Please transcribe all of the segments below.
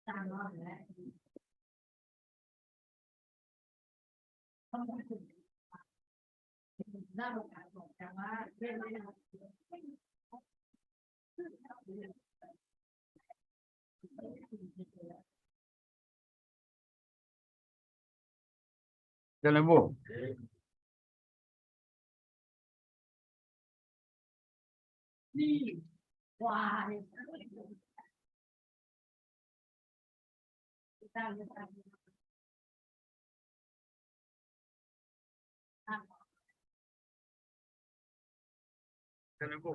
Jalan bu. Jalan bu.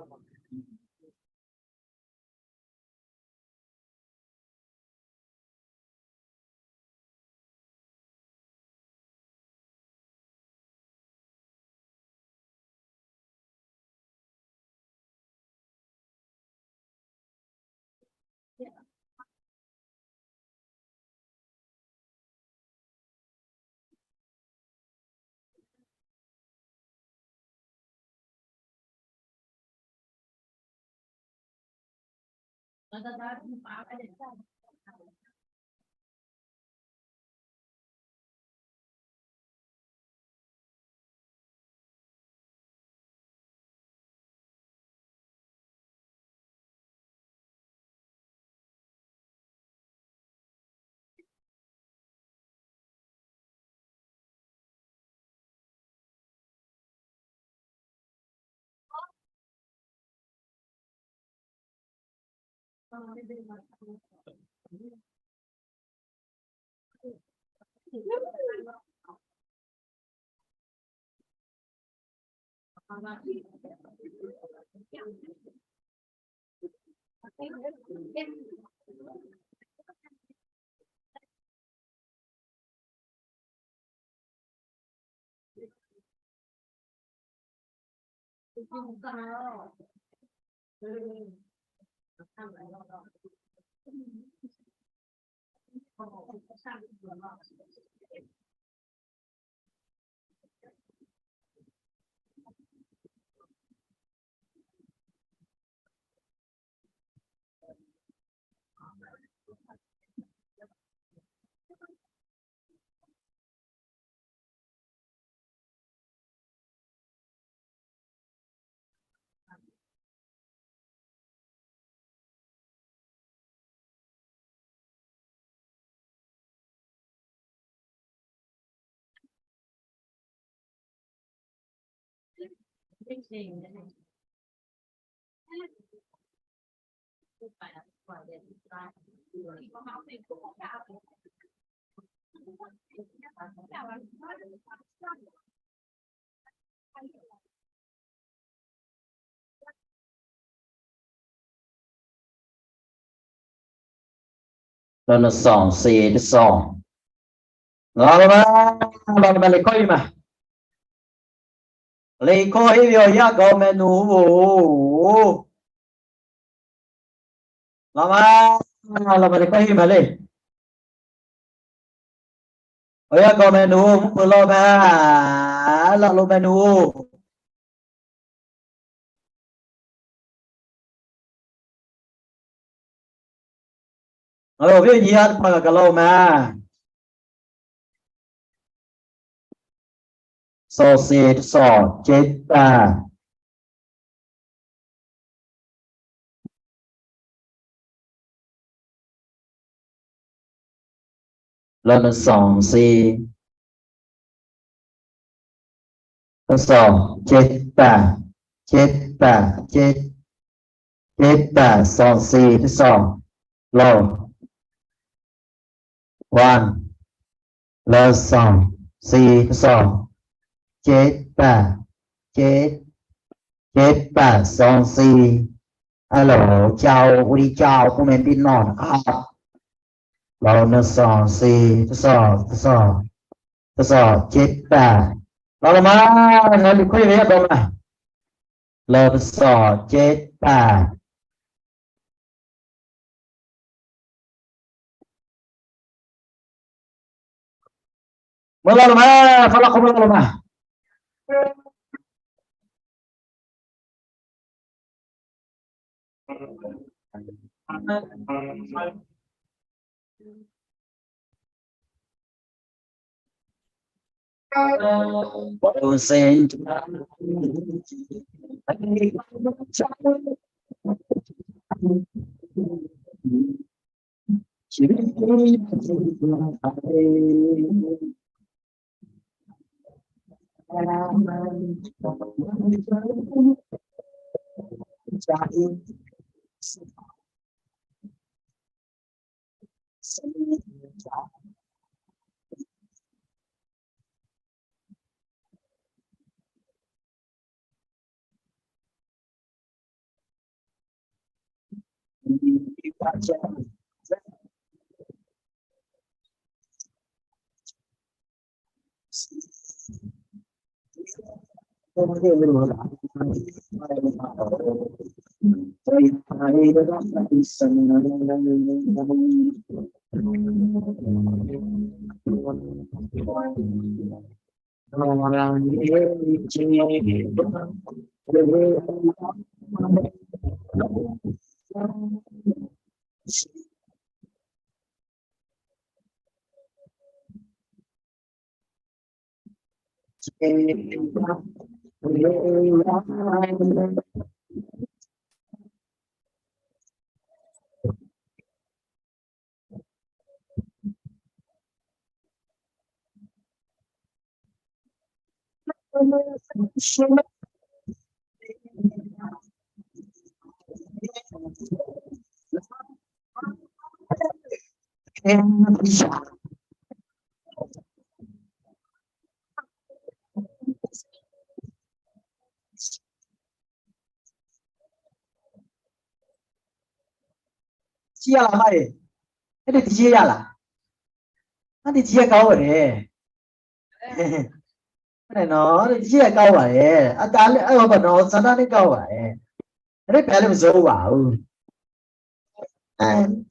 Lần song si song la le coi mà le coi io ya go menu la le coi mà le ya go menu lo ba la lo menu biết gì hết mà cái lâu mà so si so chết ta lần song si so chết ta chết ta chết chết ta song si so lo one lần song si so chết ta chết chết ta song si alo chào đi chào của mình đi nón lo nó song si so chết ta lo mà nó đi quay về đâu này lo so chết ta mà lo mà phải là không lo mà Bố sen chỉ chia là mày cái này chia là nó thì chia câu rồi nè cái này nó chia câu vậy à ta lại mà nó sao nó câu vậy cái bé làm sao bảo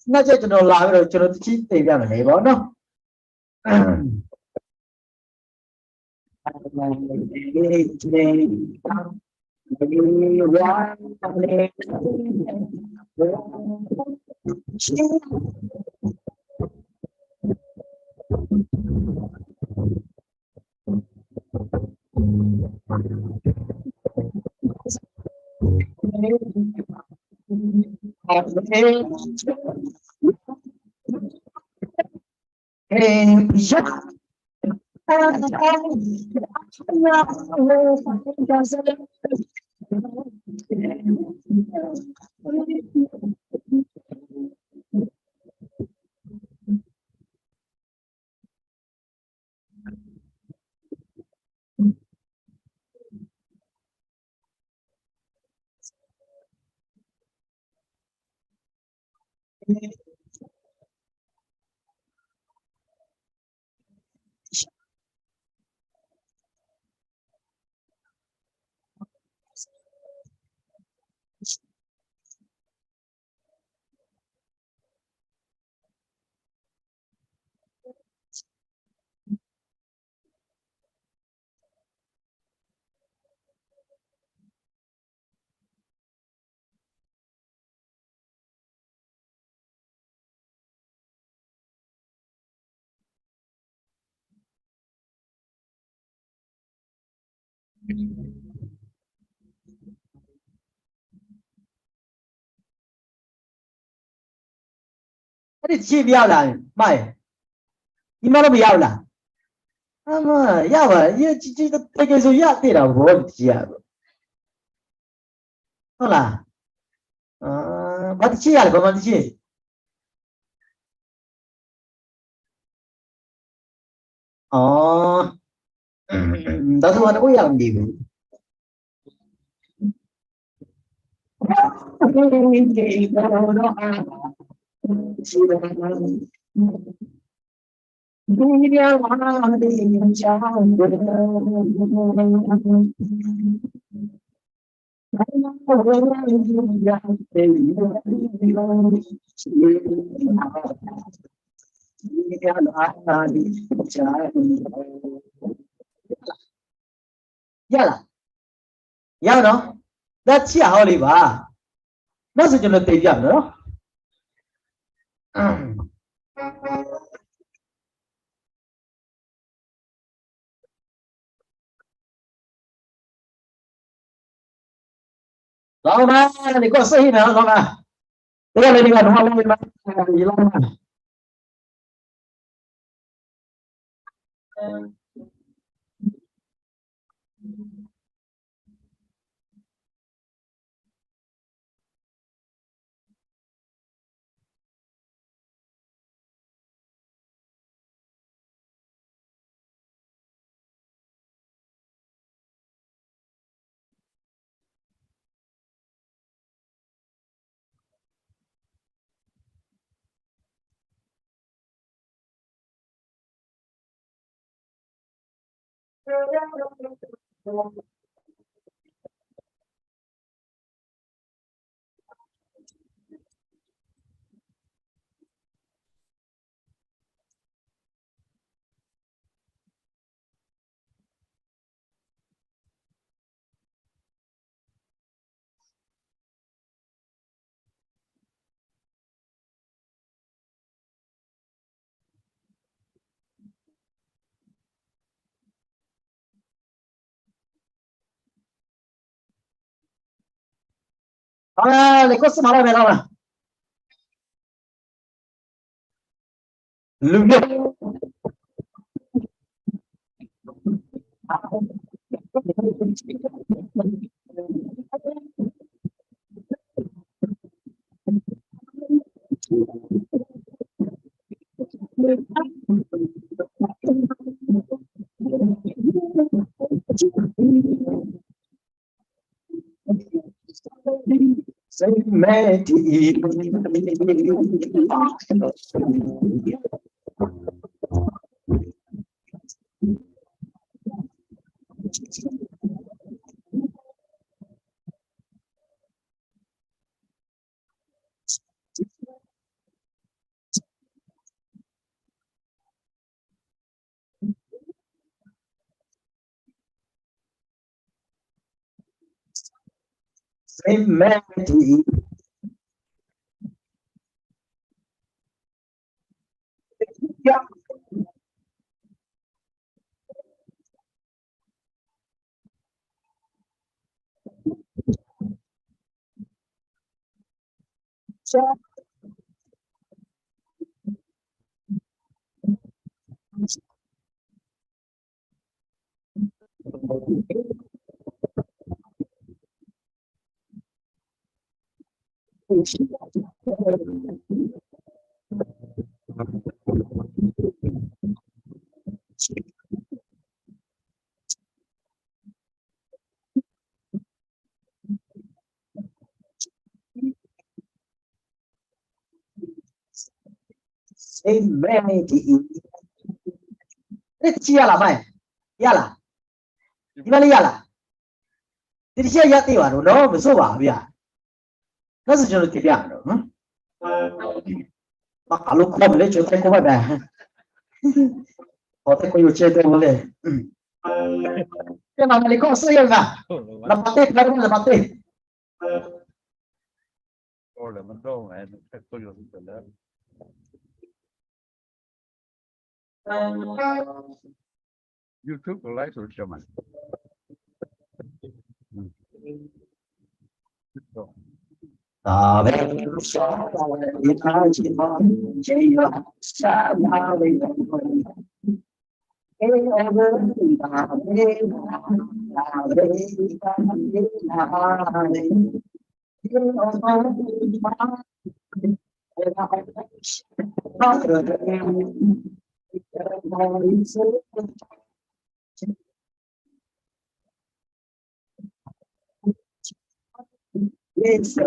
nó chơi cho nó làm rồi cho nó chỉ tìm ra này bỏ nó cái này chia nhau là mày nhưng mà nó bị nhau là mà nhau à chỉ cái số nhau thì là vô chia nó là bắt chia là bắt chia đó thôi nó có làm gì là nhau nó đã chia hao đi bà nó sẽ cho nó tiền giảm nữa lama mana ni kau sih na lama. Tengok ni dengan orang lain lama. Ni kau semalam lama. Lebih. Chia lah mai. Ya lah. Di mana ya lah? Jadi chia ya tiwa tu, no, betul bah ya. Nasi jodoh tiada tu. Mak kalau kau boleh cuci kau ada. Kau tak kau cuci tu boleh. Yang mana kau sih enggak? Lepas baru lepas. Oh, là mình đâu mà tôi dùng từ đó. YouTube có lấy rồi cho mình. Về đi thay chỉ mong chỉ là xa nhau đi cái em vẫn là đi là đi là đi cái ông nó được em Yes.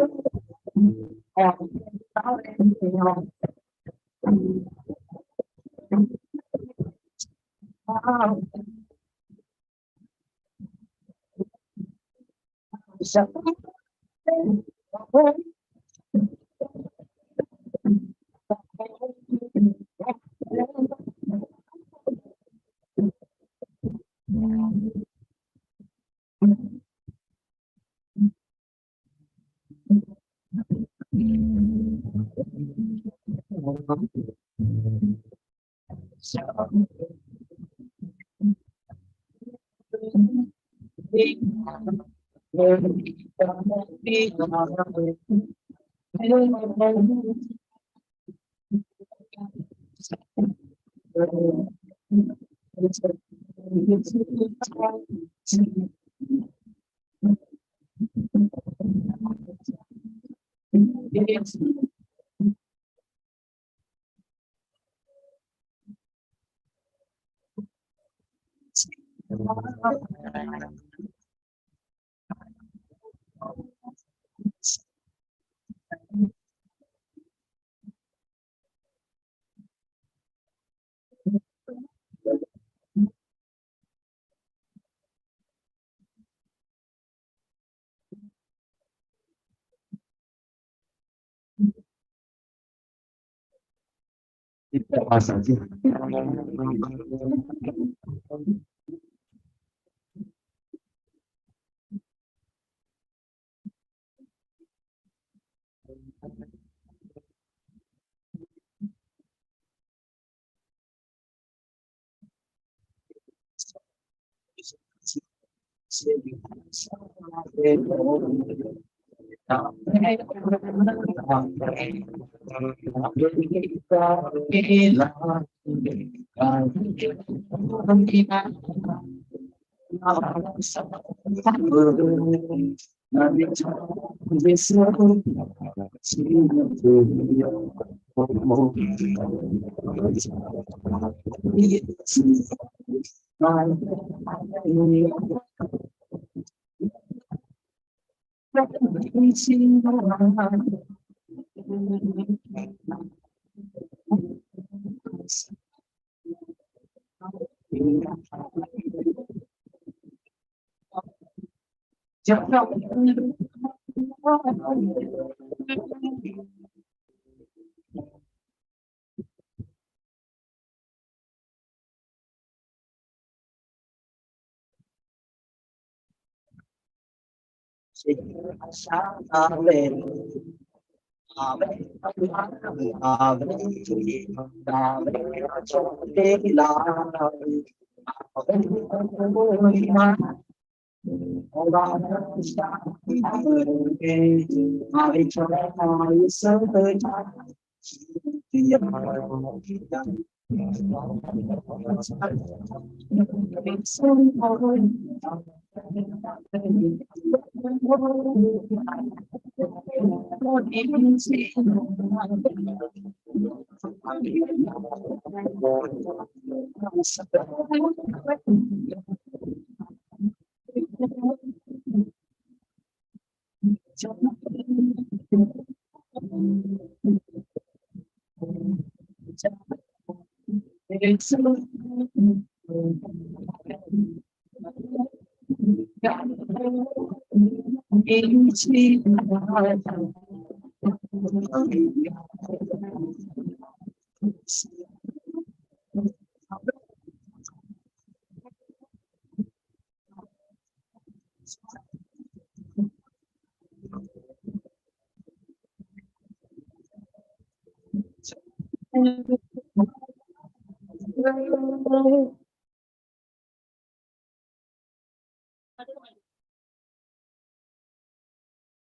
Kita pasang sih.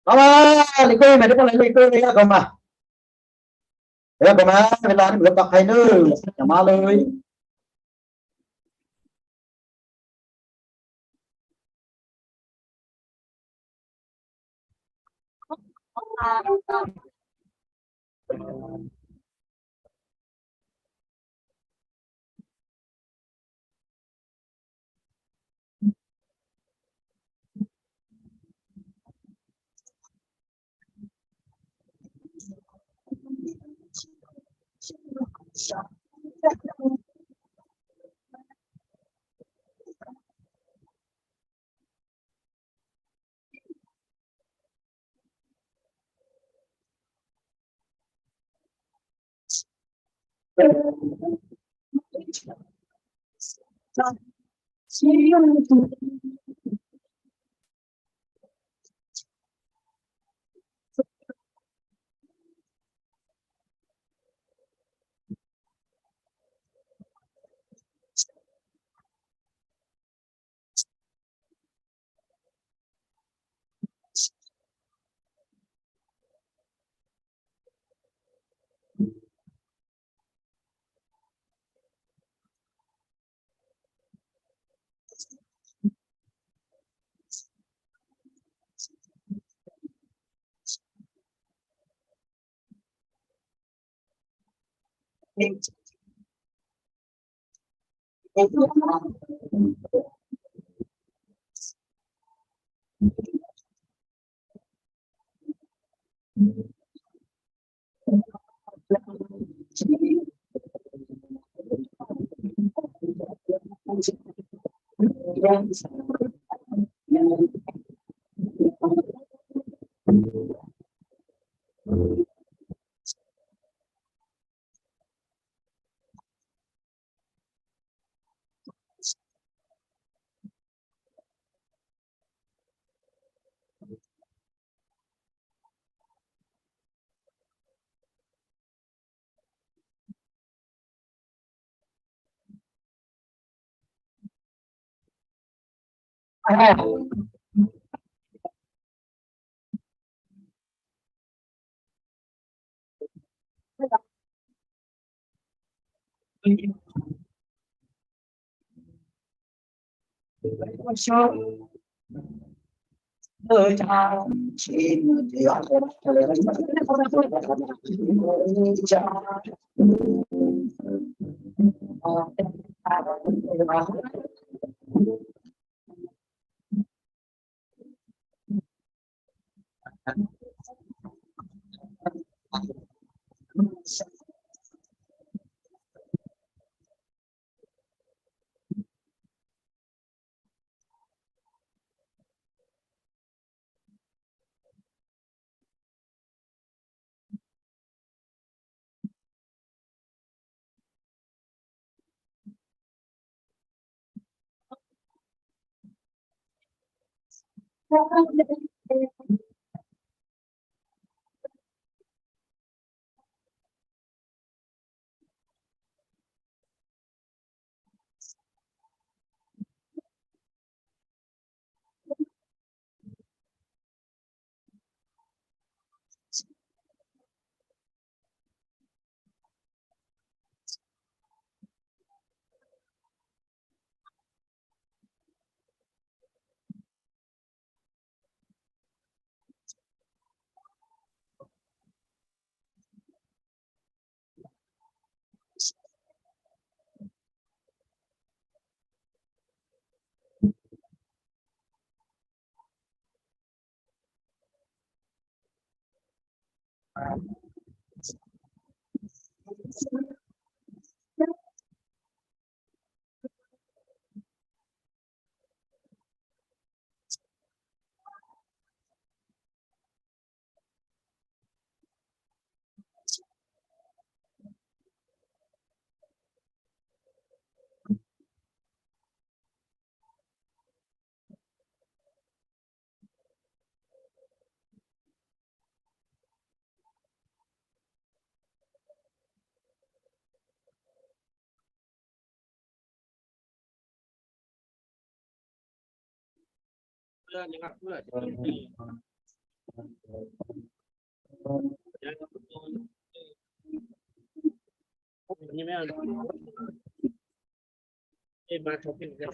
มาลิเก้มาทุกคนเลยลิเก้เลยก็มาเดี๋ยวก็มาเวลาที่เหลือตักใครเนื้ออย่ามาเลย เพื่อนนะครับเพื่อนจะมียังนี่ไม่เอาเอ็มมาชมกันกัน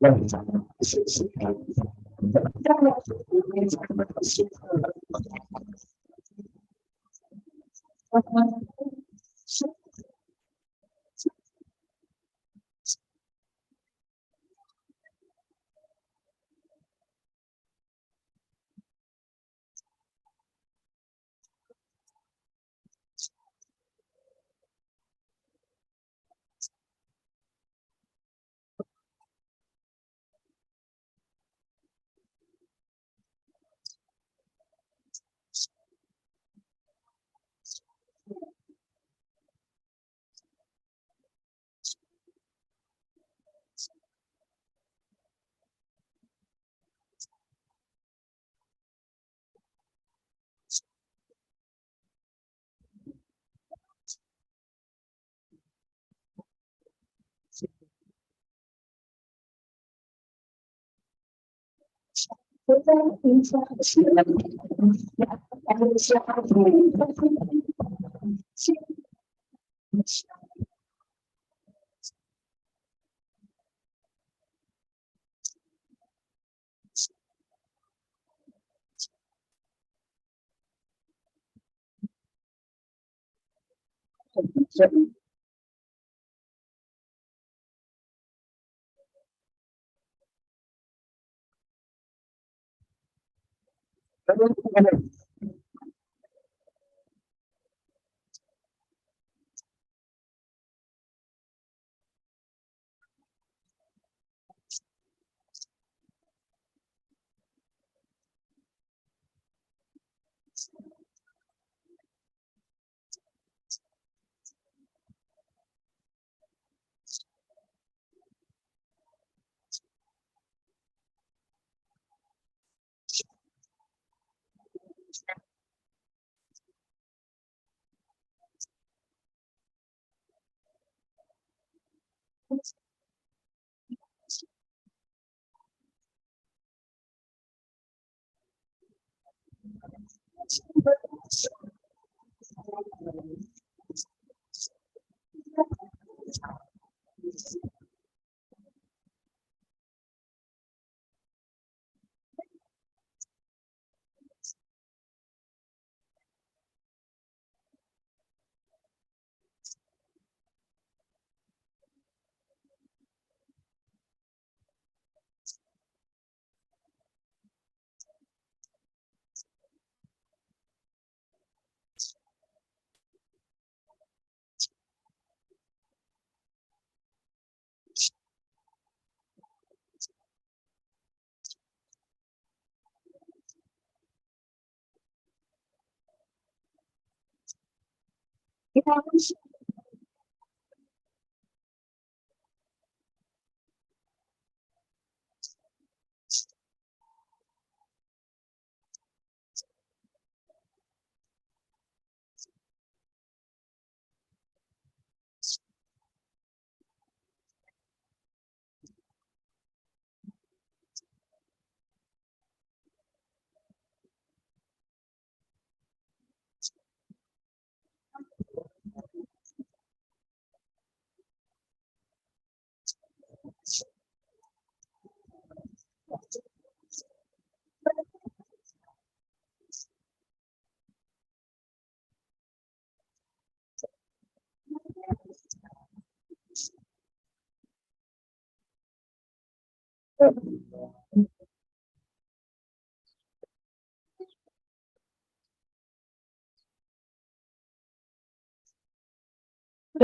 Đúng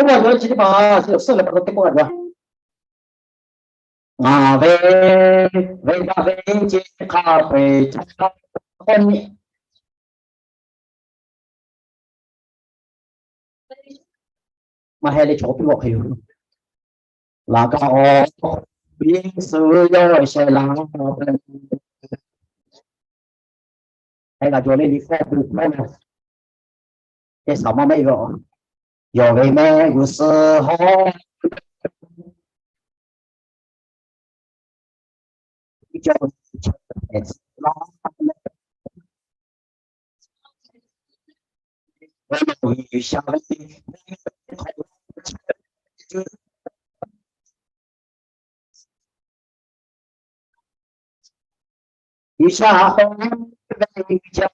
rồi, với chị bà sự sự là có cái quạt rồi. Về về ba về chị cà phê con mà hay để chỗ cái bộ hiểu là có biến sự rồi sẽ là hay là cho lên đi phép được mấy này cái sáu mà mấy rồi rồi về mẹ của sơ ho cho lo vì sao วิชาของวิชา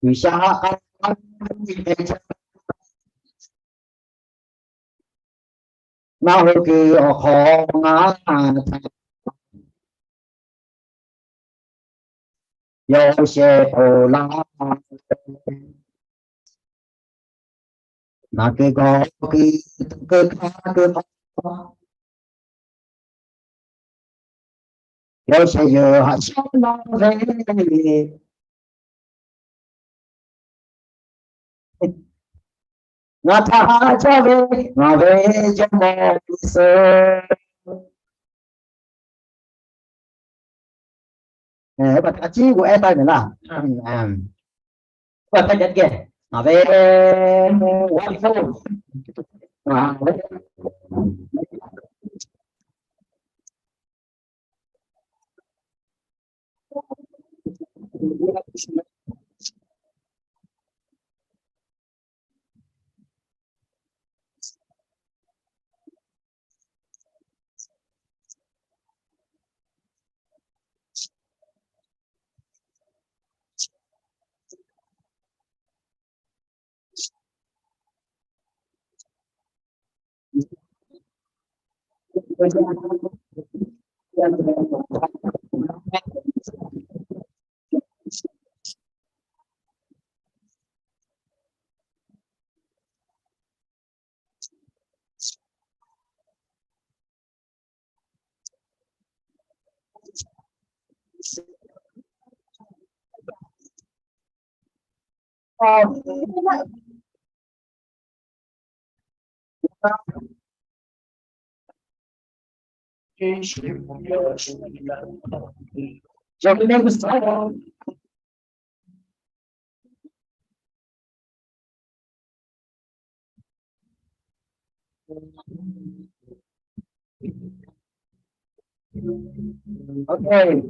วิชาเราคือของงานโยเชโอลานาคือก็คือโยเชโยฮัชนาเวนาทาจเวนาเวจโมโซบัดอาชีพกูได้ไหมล่ะบัดเป็นยังไงนาเววันโซจะไม่ได้กุศล Okay.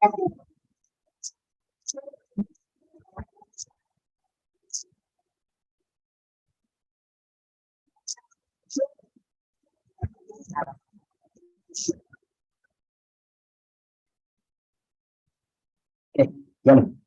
Okay. Yan.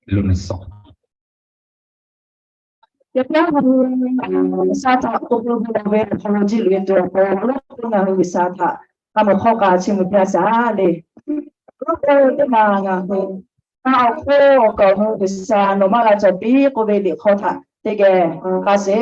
Lunso. Wisata kukubunawe apology lwendo ko na wisata kama khoka chimutyasa le ko mga ko ko bisa no mala chabi ko be li khotha tege kasi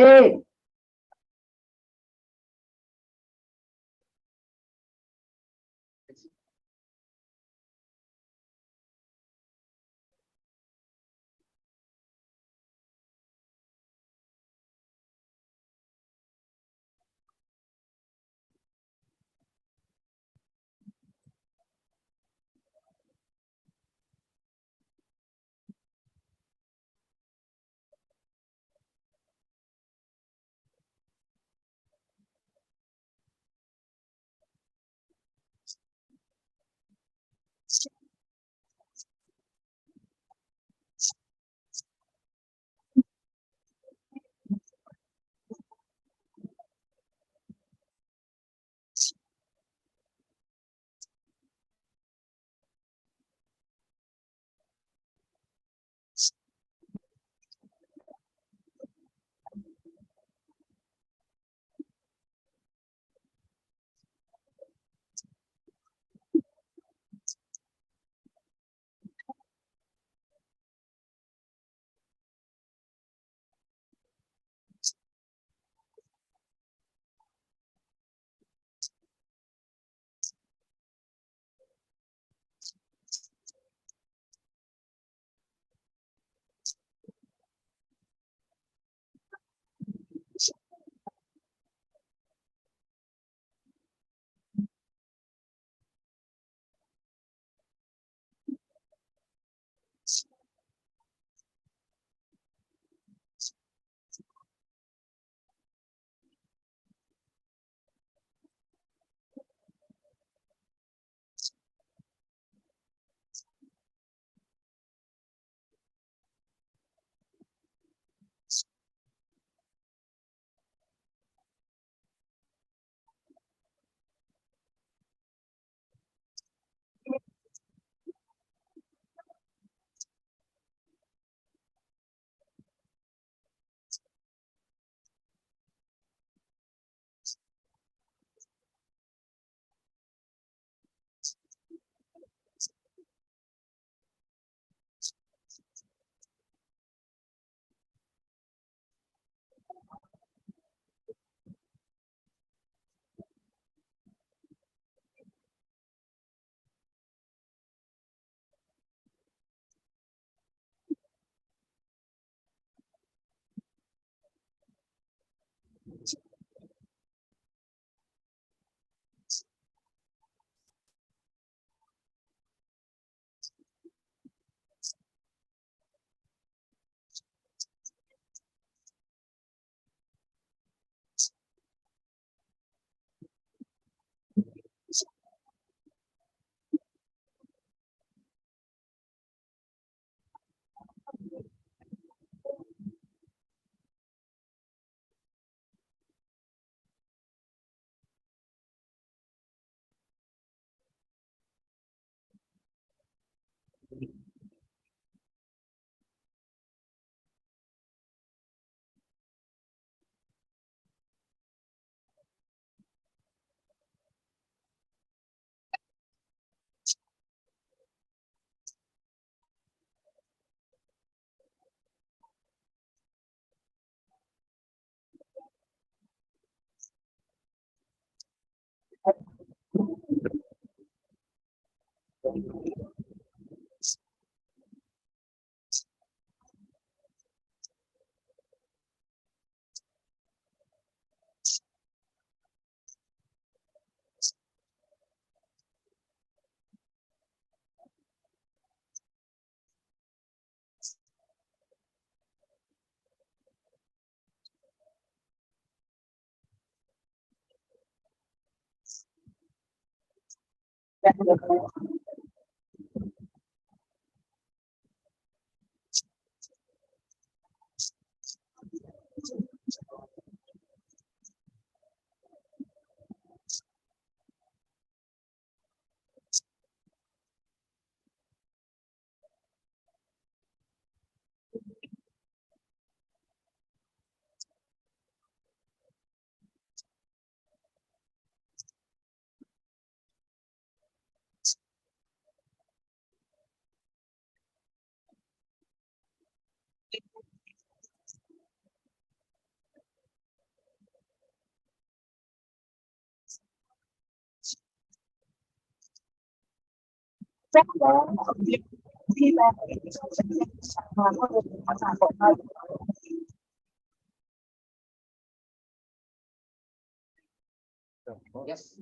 Yes.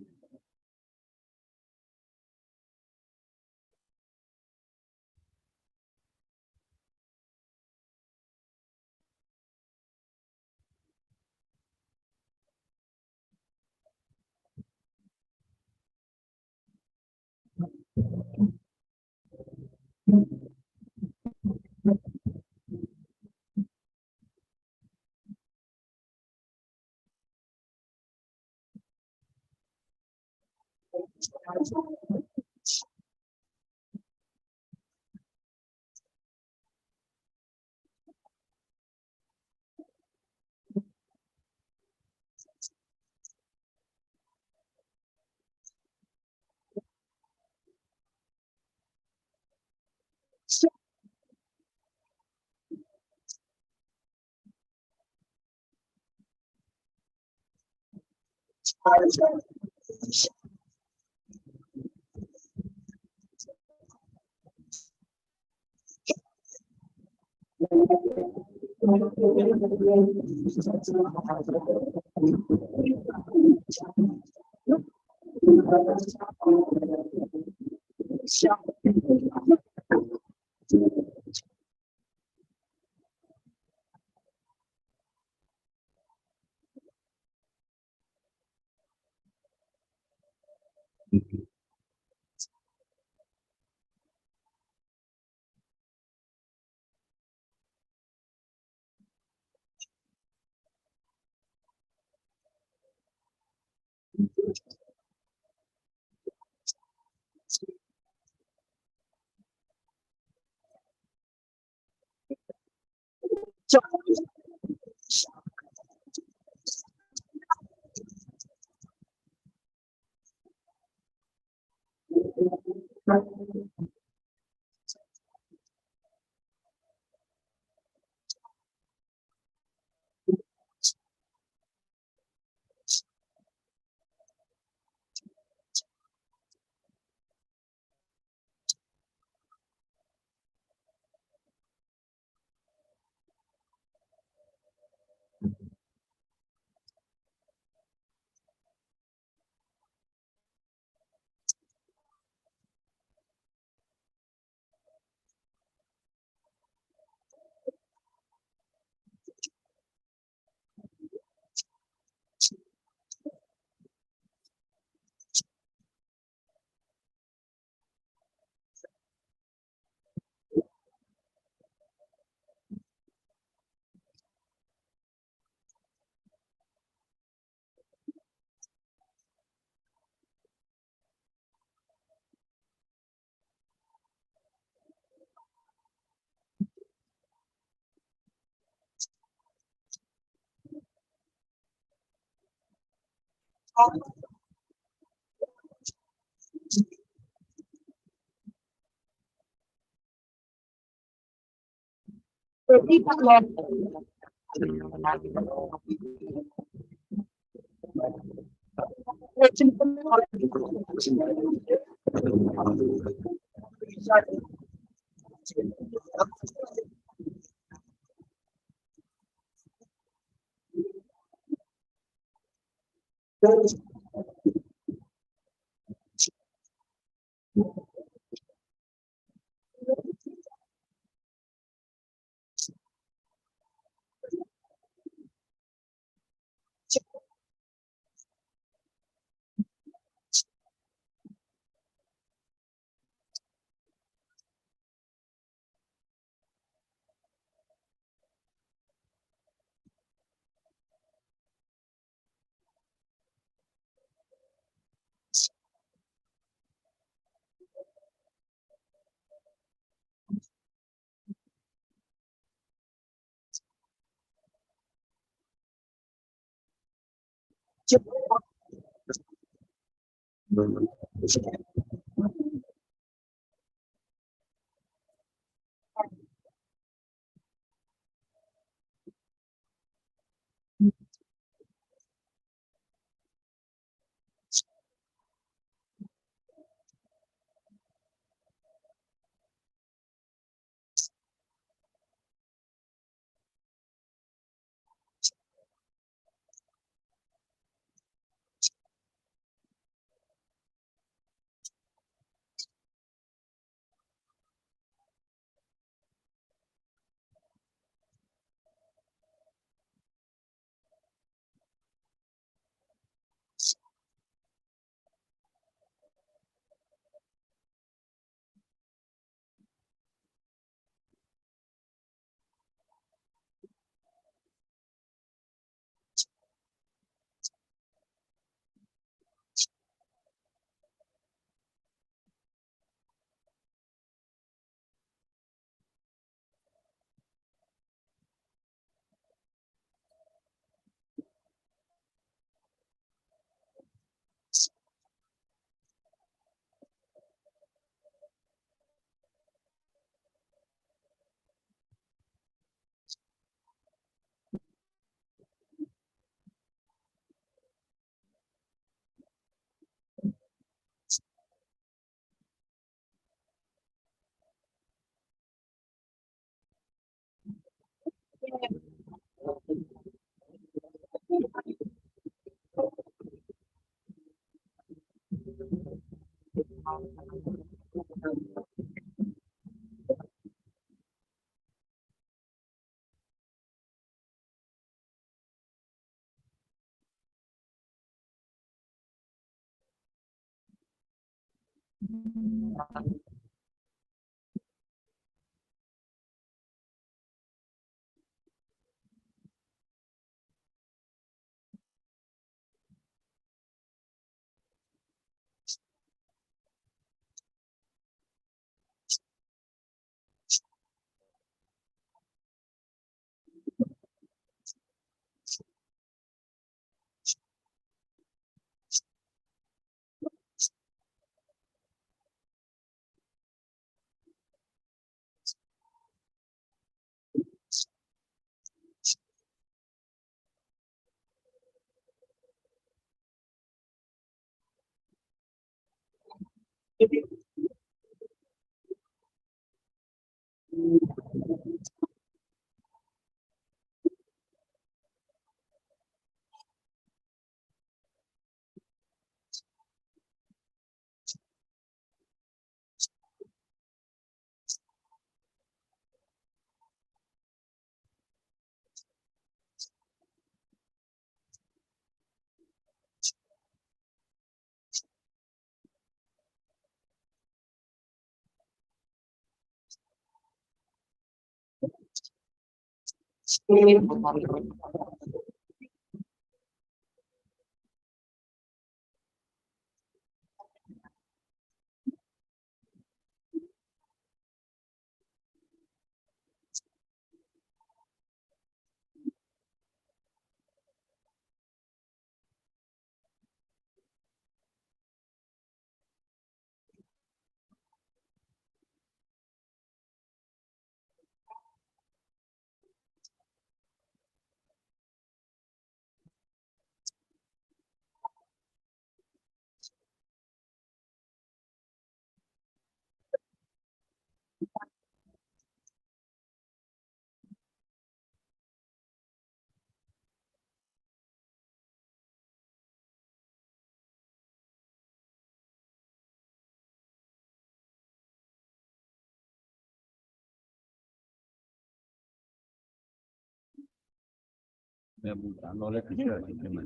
เนี่ยมึงถามเราเลยพี่เชื่อจริงไหม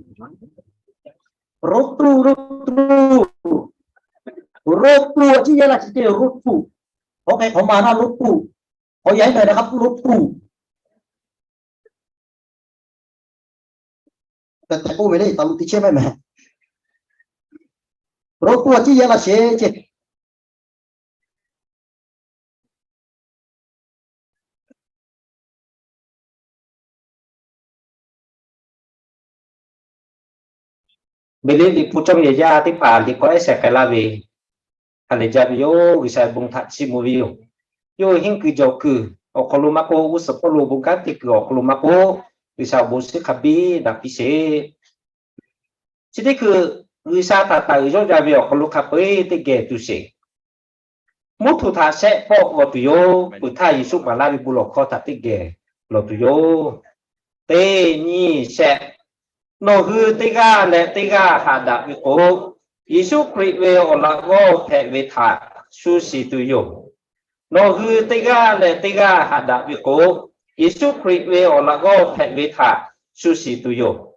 rốt tu chứ nhớ là chỉ tiêu rốt tu ok không mà nó rốt tu có giấy này là khắp rốt tuแต่กูไม่ได้ตอนที่เชื่อไหมรถตัวที่ยังละเชื่อ Beli di pucang ya ti pa di ko ese kalawi ale jab yo gisa bung that si mu yo hin ku jo ku o kolumako us polo bugati ku o kolumako gisa bu si khabi da pi se chide ku gisa ta ta yo ja bi o kolu khape te ge tu se mu thu tha se po o tu yo ku tha yisu ma la bi bu lo kho ta te ge lo tu yo te ni se no hư tiga le tiga hada ko Yesu Christ we ola go the we tha su si tu yo no hư tiga le tiga hada ko Yesu Christ we ola go the we tha su si tu yo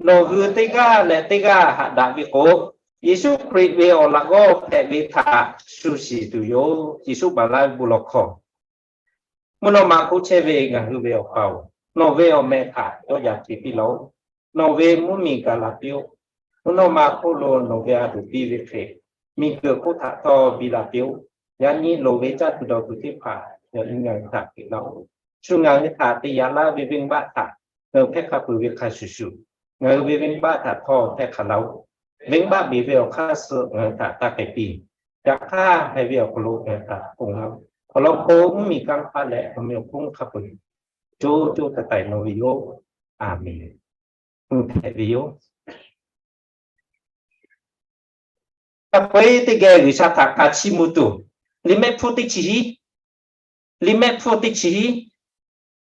no hư tiga le tiga hada ko Yesu Christ we ola go the we tha su si tu yo Yesu bala bulokho mono ma ko che we ga hư we o pao no we o me tha yo ya ti pi lo no ve mu mi ka la pio no ma ko lo no ve a du pi ve fe mi ke ko tha to bi la pio ya ni lo ve cha tu do tu ti pha ya ni ngang tha ki lo chu ngang ni tha ti ya la vi ving ba tha no phe kha pu ve kha su su ngai vi ving ba tha tho phe kha lo ving ba bi ve o kha su tha ta ke pi ya kha hai ve o ko lo tha kong lo ko lo ko mi kang pha le mi o kong kha pu jo ta tai no vi yo amen video apa itu gaya wisata kaci mutu lima putih cihi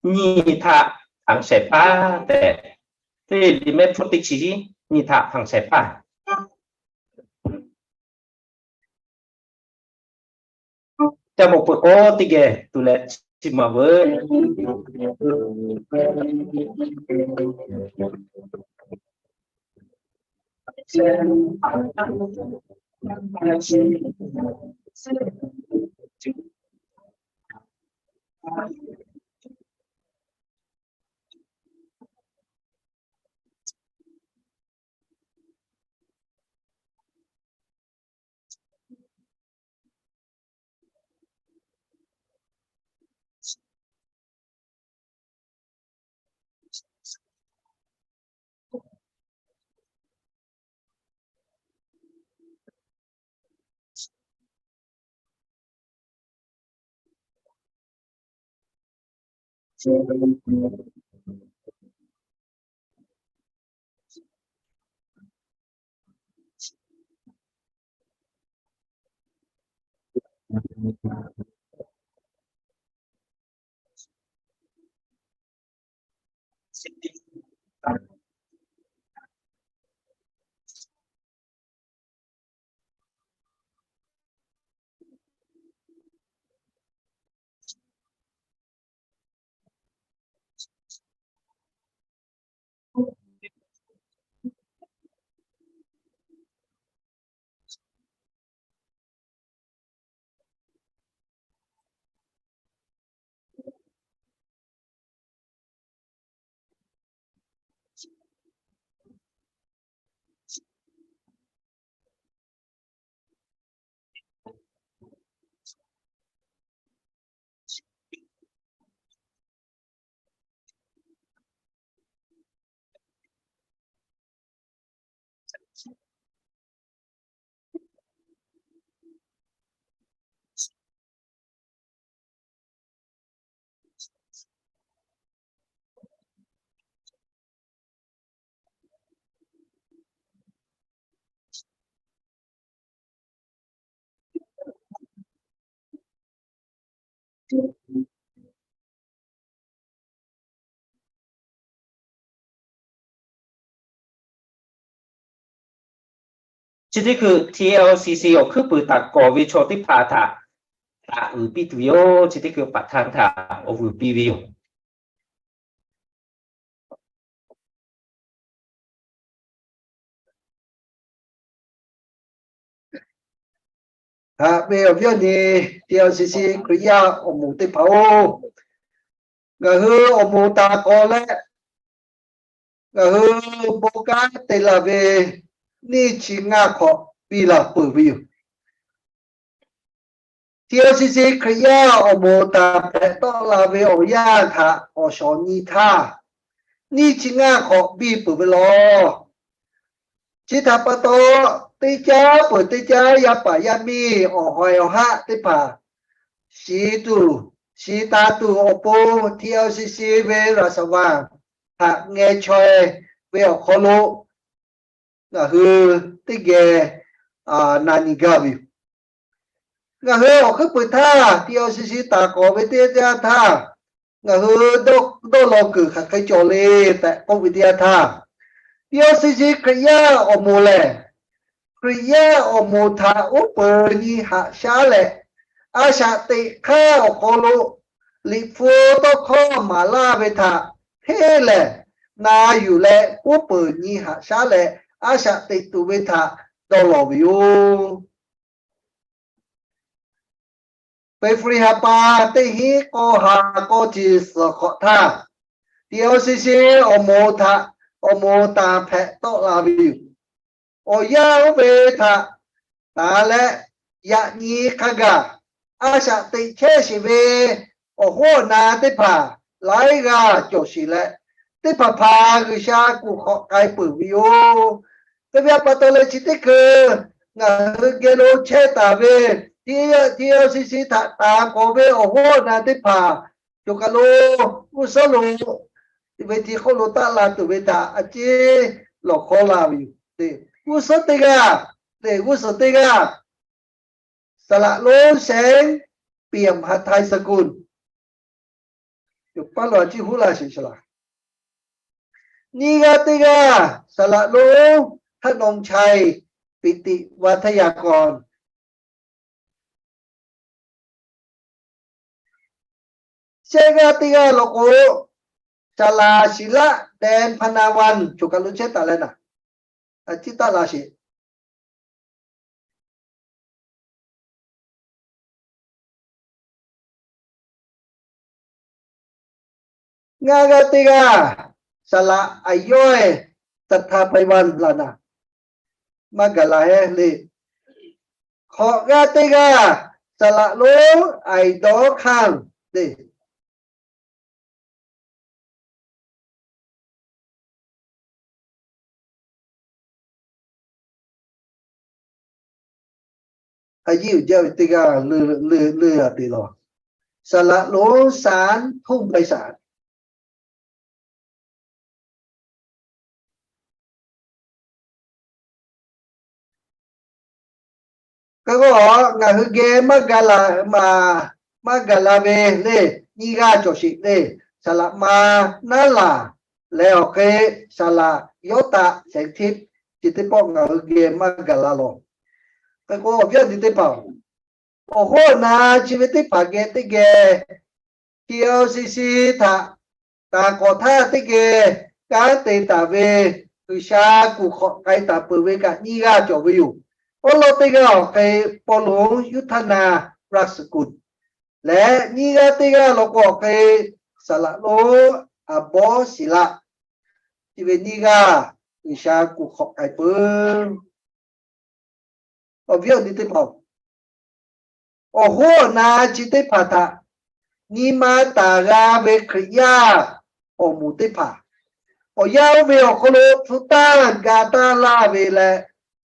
ni tak ang sepa te lima putih cihi ni tak ang sepa ta một có tiga tulis cima ber Jadi ke TLCC 有科普打过为错的怕他打有比对哟，jadi ke 把他他我有比对哟。bây giờ viết đi tiêu xí kriya ở mù tây pháo ngờ hư ở mù ta có lẽ ngờ hư bố cái tây là về ni chỉ nga khó vì là bởi vì tiêu xí kriya ở mù ta đó là về ở ya thà ở số ni tha ni chỉ nga khó vì bởi vì lo chỉ thà bắt đầu tây cha bởi tây cha ya pa ya mi ở hoài ha tây pa si ta tu opo TLCC về là sao vàng hạ nghe chơi về ở khó lô là hư tích ghê nani gavi là hư ở khắp bữa tha TLCC ta có với tiết ra tha là hư đô lò cử khắc cái chỗ lê tại công vị tiết tha TLCC kriya ở mùa lẻ kriya ở mùa tha ốp bờ như hạ xá lẻ Asha tị kha ở khó lộ lị phô tô khó mà la về thả thế lệ na yu lệ úp bờ nhi hạ xá lệ Asha tị tụ về thả đồ lò biểu về free hạ pa tị hí cô hà cô chỉ sở khó thả TLCC ở mô ta phẹ tô là biểu ở yao về thả ta lệ dạ nhi khá gà Asha tị chế sĩ về ở hồ na tị phà lái gà chỗ sĩ lệ tị phà phà gửi xa của họ cái bử viô tị việc bà tớ lấy chí tị cơ ngà hư ghê lô chế tà về TLCC thả ta có về ở hồ na tị phà chỗ cả lô u sơ lô tị về thì khô lô ta là tụ về thả à chế lọ khó là vì u sơ tị gà để u sơ tị gàสละโลแสงเปี่ยมหัตถยสกุลอยู่ป้าหล่อที่หูลาชิชลานี่กติกาสละโลทนงชัยปิติวัฒยากรเชกติกาโลโกจลาศิละแดนพนาวันจุกลุเชตอะไรนะอจิตาลาชิงากติกาสละอายุตัทธาไปวันลานะมากลาเฮลีขอกติกาสละโลไอดอคังดิอายุเจ้าติกาลือติโลสละโลสารทุ่งไปสารก็งาฮึเกมากาลามากาลาเวเล่นี่กาโจชิเล่สละมานาลาแล้วเกสละโยตะแสงทิพย์จิตติปองงาฮึเกมากาลาโลก็เพื่อนจิตติปองโอ้โหนาชีวิตที่ผ่านเกติเกTLCCท่าตากอท่าติเกการเตตาเวคือชากูขอไกตาเปเวกะนี่กาโจวิวโอโลติกาไปปหลวงยุทธนารักสกุลและนี่ก็ติกาโลกไปสละโลอบอศิละที่เป็นนี่ก็วิชากุขอกไอเปิ้ลเอาเวียนดิติปองโอ้โหนาจิตพัทธะนี่มาตากาเวคริยาโอมุติภาโอยาวเวอโคโลสุตานกาตาลาเวเล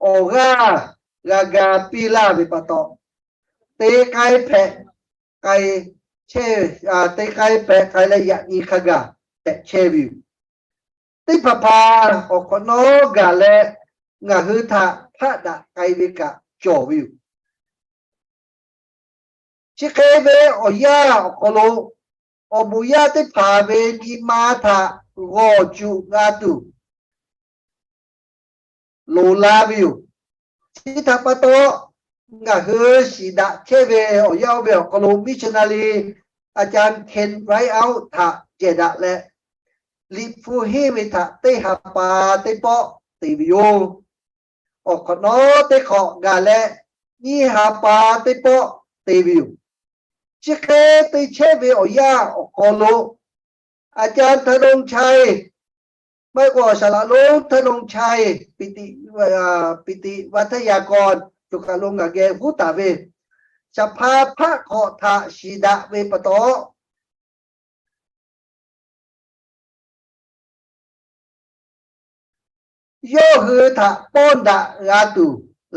โอกากาปีลาวิปโตเตไกแพไกเชเตไกแพไกละยะนีขกาเตเชวิวติปปาโอคโนกาเลงะหืทะพะดะไกวิกะโจวิวชิเคเวโอยาโอโคโลโอบุยาติปาเวนิมาทะโกจูงาตุโลลาวิวที่ทัพโตงาฮือสีดะเชเวอยาวเวกโลมิชนาลีอาจารย์เคนไรเอาทะเจดะและลิฟูฮิมิทะเตหาปาเตปอติวิโยออกขนอเตขอกาและ นี่หาปาเตปอเตวิวจิเคเตเชเวอยาอโคโลอาจารย์ธนงชัยไม่กว่าสละโลธนงชัยปิติวัทยากรจุกาลงกะเกผู้ตาเวสภาพระขอทาชิดะเวปโตโยหือทะปอนดะราตุ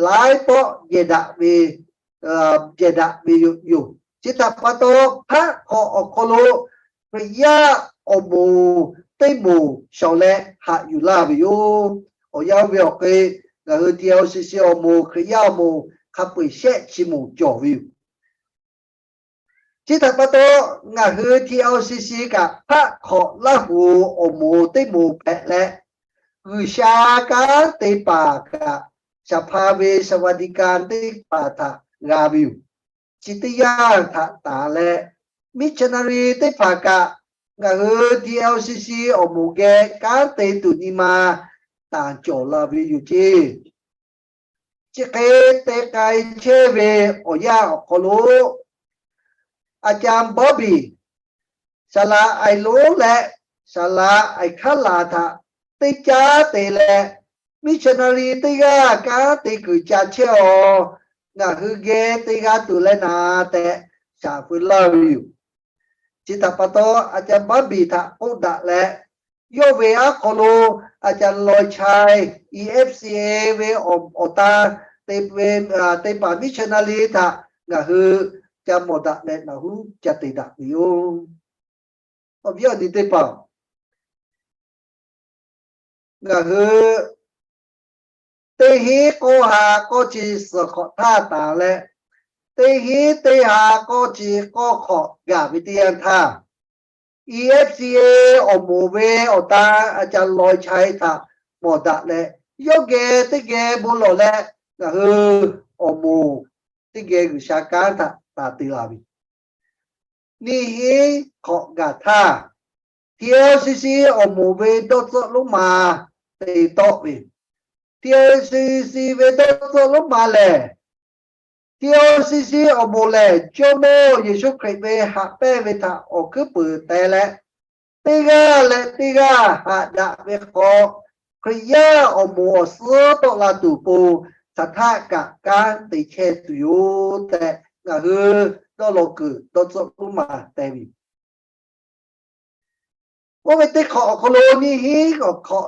หลายปอเยดะเวเยดะเวอยู่จิตตปโตพระขออโคโลพระยาอโมเตโมชาวเลหะอยู่ลาบิโยอยาเวอเกกะเฮเทียวซิซิอโมคริยาโมขับไปเชชิโมจอวิวจิตตปโตงะเฮเทียวซิซิกะพระขอละหูอโมเตโมแปะและวิชาการเตปากะสภาเวสวัสดิการเตปาทะลาบิวจิตยาทะตาและมิชนารีเตปากะงะเฮทีเอลซีซีอโมเกการเตตุนิมาตานโจลาบิอยู่จีจิเกเตไกเชเวอยาอโคโลอาจารย์บ๊อบบี้สละไอโลและสละไอคัลลาทะเตจาเตและมิชนารีเตกากาเตกุจาเชองะคือเกเตกาตุเลนาแต่ชาฟุลาวิวจิตตปโตอาจารย์บ๊อบบี้ทะอุดะและโยเวอาโคโลอาจารย์ลอยชัย EFCA เวอตาเตเวเตปามิชนารีทะงะคือจะหมดะและนะฮูจะติดะวิวอบยอดิเตปางะคือเตหิโกหาโกจิสขอท่าตาและเตหิเตหาโกจิโกขอกาวิเตียนท่า EFCA อโมเวอตาอาจารย์ลอยชัยท่าหมดะและโยเกเตเกบุโลและงะคืออโมเตเกกุชาการท่าตาติลาวินี่หิขอกาท่า TLCC อโมเวดอตลงมาเตโตวิTLCC เวดอตลงมาแล TLCC อโมแลจโมเยซูคริสต์เวหะเปเวทะออคือปืแต่และติกาและติกาหะดะเวขอคริยาอโมสโตลาตุปูสัทธะกะการติเชตุยุแต่งะคือดอโลกุดอตลงมาแต่วิว่าไปติขอโคโลนี่ฮีก็ขอ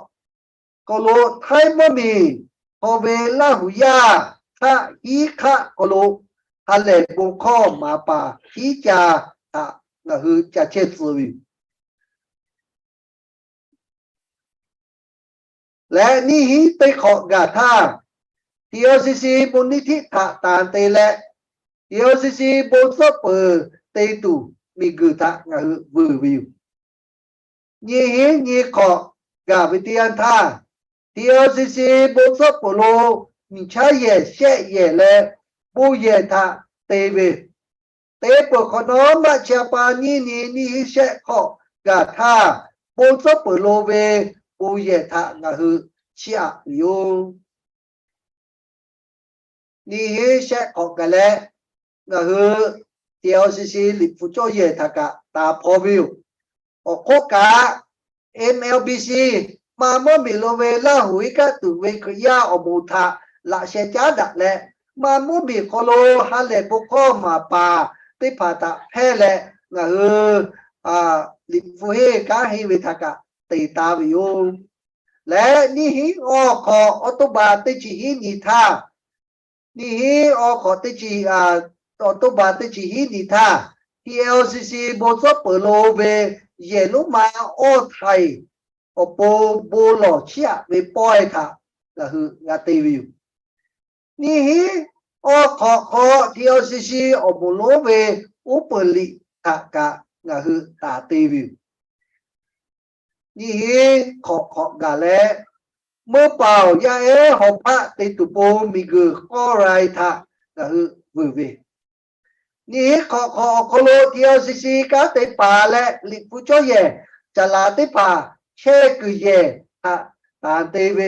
โคโลไทยบ่มีพอเวลาหุยาถ้าฮีคะโคโลฮัลเลบุข้อมาป่าฮีจาอะก็คือจะเชตสวิและนี่ฮีไปขอกาธา TLCC บุญนิธิทะตานเตและ TLCC บุญสเปอร์เตตุมีกุทะก็คือวิวยี่หินยี่ขอกาวิทยาท่า TLCC บุษปโลมิชาเย่เชเย่และปูเย่ท่าเตเวเตปขนอมเชปานีนี่เชขอกาท่าบุษปโลเวปูเย่ท่าก็คือเชียยูนี่เชขอกะและก็คือ TLCC ลิฟุโจเย่ท่ากะตาพอวิวโอโคกา MLBC มาเมื่อมีโลเวล่าหุยกะตุเวคยาอมูทาละเชจาดะและมาเมื่อมีโคโลฮัลเลบุข้อมาปาติพาตะแพ้และงะลิฟูเฮกาฮิเวทากะติตาวิโยและนี่ฮิออขออตุบาติจิฮินิทานี่ฮิออขอติจิออตุบาติจิฮินิทา TLCC บนซอเปโลเวเยลุมาโอไทยโอโปโบโลเชียเวปอยค่ะก็คืองาตีวิวนี่ฮีโอขอ TLCC โอโบโลเวอุปลิทากะก็คือตาตีวิวนี่ฮีขอกาเลเมื่อเป่ายาเอหอบพระติตุโปมีกือข้อไรทะก็คือวิวนี่ขอโคโล TLCC กาเตปาและลิฟุโจเยจะลาเตปาเชกุเยตานเตเว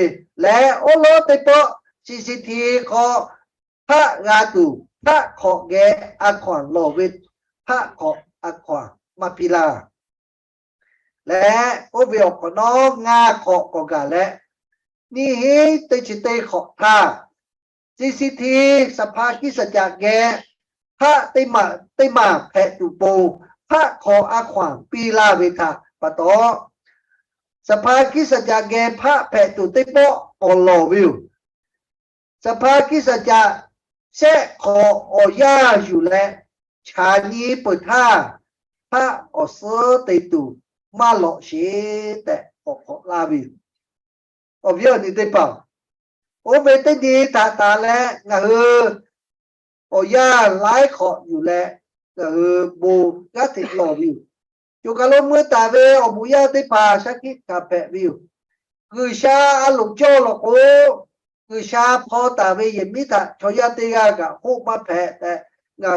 และโอโลเตปอ CCT ขอ พระงาตูพระขอแกอาขวางโลวิทพระขออาขวางมาพิลาและโอเวลก็น้องงาขอกองกาและนี่เฮตจิเตขอท่าจีซีทีสภากิสจักแกพระติมาแพตุโปพระขออาขวางปีลาเวทาปะตอสภากิสจักแกพระแพตุติโปอโลวิวสภากิสจักเสขออยาอยู่และชานีเปิดท่าพระอเสติตุมาหลอกเชแต่ออกลาวิวอบเยอะนี่ได้เปล่าโอเวตดีตาและงะอยาหลายขออยู่และบูกัติหลอวิวจุกะลมเมื่อตาเวอบุยาได้ป่าชักกิกาแปะวิวคือชาอลุโจโลโกคือชาพอตาเวยิมิตาชอยาติกากะฮูมาแพะแต่งะ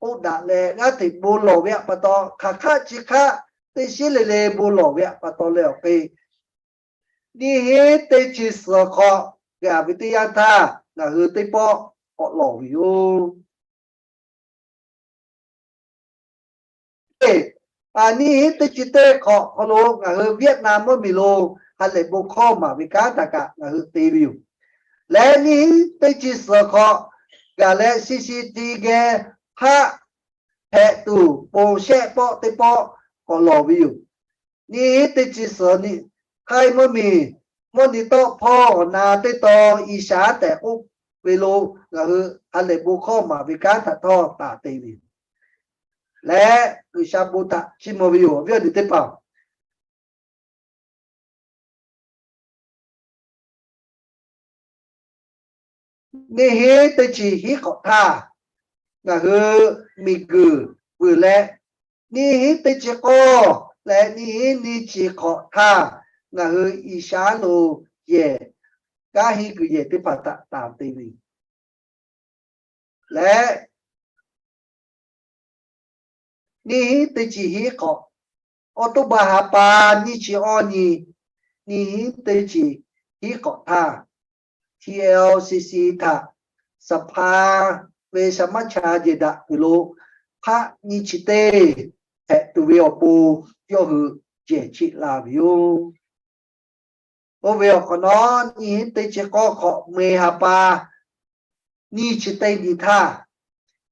อุดาเลงะติบูโลเวะปะตอคะจิคะติชิเลบูโลเวะปะตอเลโอเคนี่เฮเตจิสขอกะวิทยาทางะติปอโลวิวอันนี้เตจิเตขอโลงะเวียดนามบ่มีโลฮัลเลบุข้อมาวิกาตะกะงะตีวิวและนี่เตจิสขอกะและซีซีทีแกพระแพตูโปเชปอติปอก็โลวิวนี่เตจิสนี่ใครบ่มีมนิโตพ่อนาติโตอีสาแต่อุเวโลงะฮัลเลบุข้อมาวิกาตะทอตาตีวิวและคือชาบูตะชิโมวิโอเวียดิเตปานี่เฮตจิฮิขอท่าก็คือมีกือบือและนี่เฮตจิโกและนี่เฮนิจิขอท่าก็คืออิชาโลเยกาฮิกุเยติปะตะตามตีวีและนี่ติจิฮิขออตุบาหาปานิจิออนีนี่ติจิฮิขอท่า TLCC ท่าสภาเวสมัชชาเจดะกุโลพระนิจิเตแห่ตุเวอปูโยหือเจจิลาวิวโอเวอขอนอนนี่ติจิก็ขอเมหาปานิจิเตดิท่า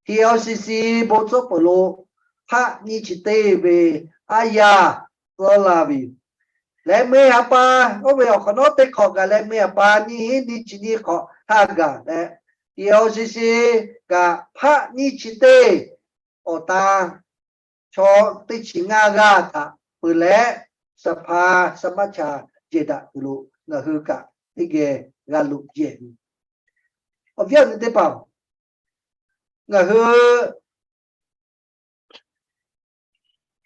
TLCC โบโซโปโลพระนิจิเตเวอายาโซลาวิและเมียปาก็เวอขนเตขอกันและเมียปานี่นิจินีขอทากาและเดียวสิกับพระนิจิเตโอตาชอติชิงากาตาปืนและสภาสมัชชาเจดะกุลุนะคือกะที่เกกาลุเจนอบเวียนได้เปล่านะคือ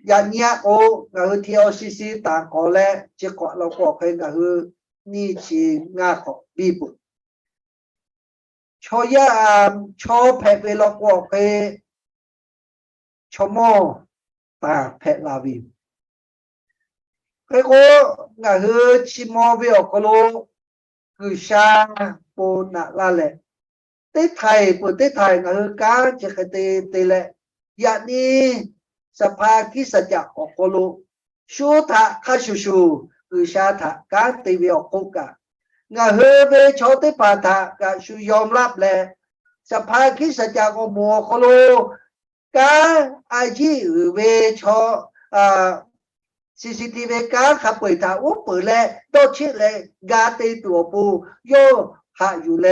ยันเนี้ยโอ้ก็คือที่เอาซีต่างก็แล้วจะเกาะเราก็เคยก็คือนี่ชีงาของบีบุชอยาชอแพะเวลาก็เคยชอมอตาแพะลาวิเคยก็คือชิมอเวลก็โลคือชาปูนักละแหละที่ไทยปูที่ไทยก็คือการจะกระเตะแหละอย่างนี้สภากิสจักออกโลชูทะคาชูคือชาทะการตีวิออกกะงาเฮเวชอติปาทะกะชูยอมรับแลสภากิสจักอมัวโคโลกาอาจีเวชอCCTV การขับเปิดทางอุปเปิดแลโตชิแลกาตีตัวปูโยหาอยู่แล